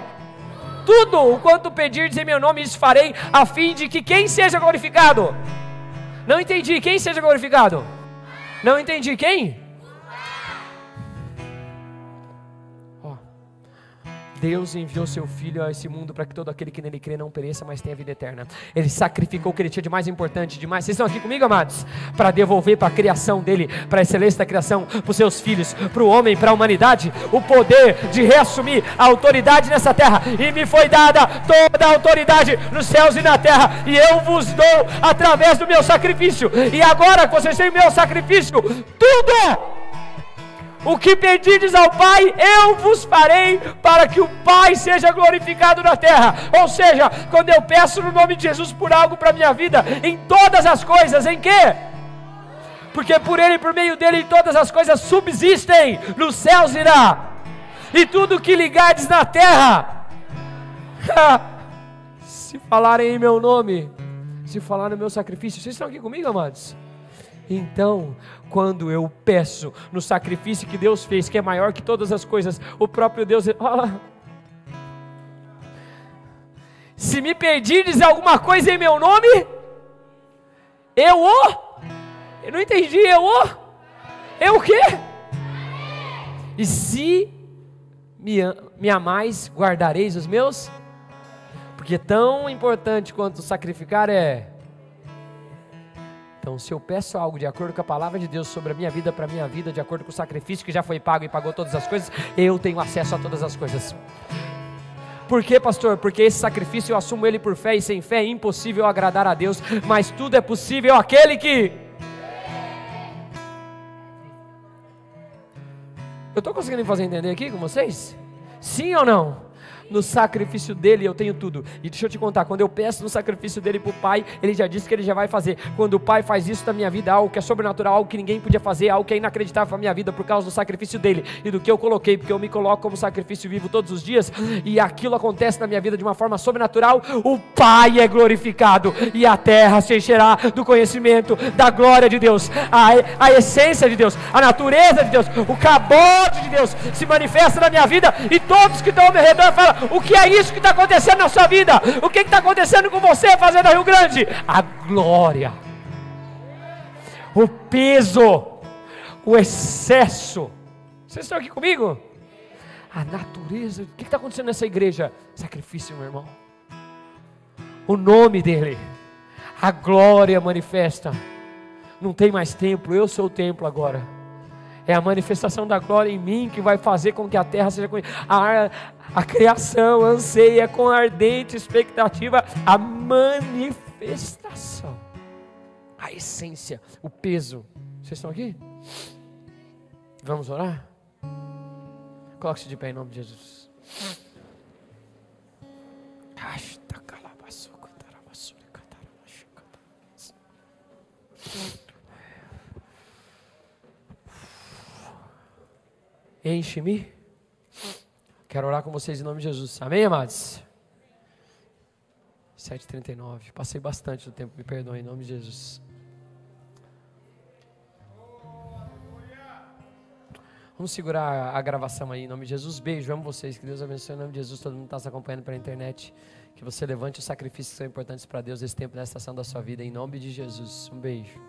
Tudo o quanto pedirdes em meu nome, isso farei, a fim de que quem seja glorificado? Não entendi, quem seja glorificado? Não entendi, quem? Ó, Deus enviou seu Filho a esse mundo para que todo aquele que nele crê não pereça, mas tenha vida eterna. Ele sacrificou o que ele tinha de mais importante, de mais... Vocês estão aqui comigo, amados? Para devolver para a criação dele, para a excelência da criação, para os seus filhos, para o homem, para a humanidade, o poder de reassumir a autoridade nessa terra. E me foi dada toda a autoridade nos céus e na terra, e eu vos dou através do meu sacrifício. E agora que vocês têm o meu sacrifício, tudo o que pedirdes ao Pai, eu vos farei, para que o Pai seja glorificado na terra. Ou seja, quando eu peço no nome de Jesus por algo para a minha vida, em todas as coisas, em quê? Porque por Ele, por meio dEle, todas as coisas subsistem nos céus e tudo que ligardes na terra, se falarem em meu nome, se falar no meu sacrifício. Vocês estão aqui comigo, amados? Então, quando eu peço no sacrifício que Deus fez, que é maior que todas as coisas, o próprio Deus, se me pedirdes alguma coisa em meu nome, eu não entendi, eu o quê? E se me amais, guardareis os meus? Porque tão importante quanto sacrificar é... Então, se eu peço algo de acordo com a palavra de Deus sobre a minha vida, para a minha vida, de acordo com o sacrifício que já foi pago e pagou todas as coisas, eu tenho acesso a todas as coisas. Por quê, pastor? Porque esse sacrifício eu assumo ele por fé, e sem fé é impossível agradar a Deus, mas tudo é possível àquele que... Eu estou conseguindo fazer entender aqui com vocês? Sim ou não? No sacrifício dele eu tenho tudo. E deixa eu te contar, quando eu peço no sacrifício dele para o Pai, ele já disse que ele já vai fazer. Quando o Pai faz isso na minha vida, algo que é sobrenatural, algo que ninguém podia fazer, algo que é inacreditável para a minha vida, por causa do sacrifício dele e do que eu coloquei, porque eu me coloco como sacrifício vivo todos os dias, e aquilo acontece na minha vida de uma forma sobrenatural, o Pai é glorificado, e a terra se encherá do conhecimento da glória de Deus, a essência de Deus, a natureza de Deus, o cabote de Deus se manifesta na minha vida, e todos que estão ao meu redor falam: o que é isso que está acontecendo na sua vida? O que está acontecendo com você fazendo Rio Grande? A glória, o peso, o excesso. Vocês estão aqui comigo? A natureza. O que está acontecendo nessa igreja? Sacrifício, meu irmão. O nome dele, a glória manifesta. Não tem mais templo, eu sou o templo agora. É a manifestação da glória em mim que vai fazer com que a terra seja conhecida. A criação anseia com ardente expectativa a manifestação, a essência, o peso. Vocês estão aqui? Vamos orar? Coloque-se de pé em nome de Jesus. Enche-me. Quero orar com vocês em nome de Jesus. Amém, amados? 7h39. Passei bastante do tempo, me perdoem em nome de Jesus. Vamos segurar a gravação aí, em nome de Jesus. Beijo, amo vocês, que Deus abençoe em nome de Jesus. Todo mundo está se acompanhando pela internet. Que você levante os sacrifícios que são importantes para Deus nesse tempo, nessa estação da sua vida, em nome de Jesus. Um beijo.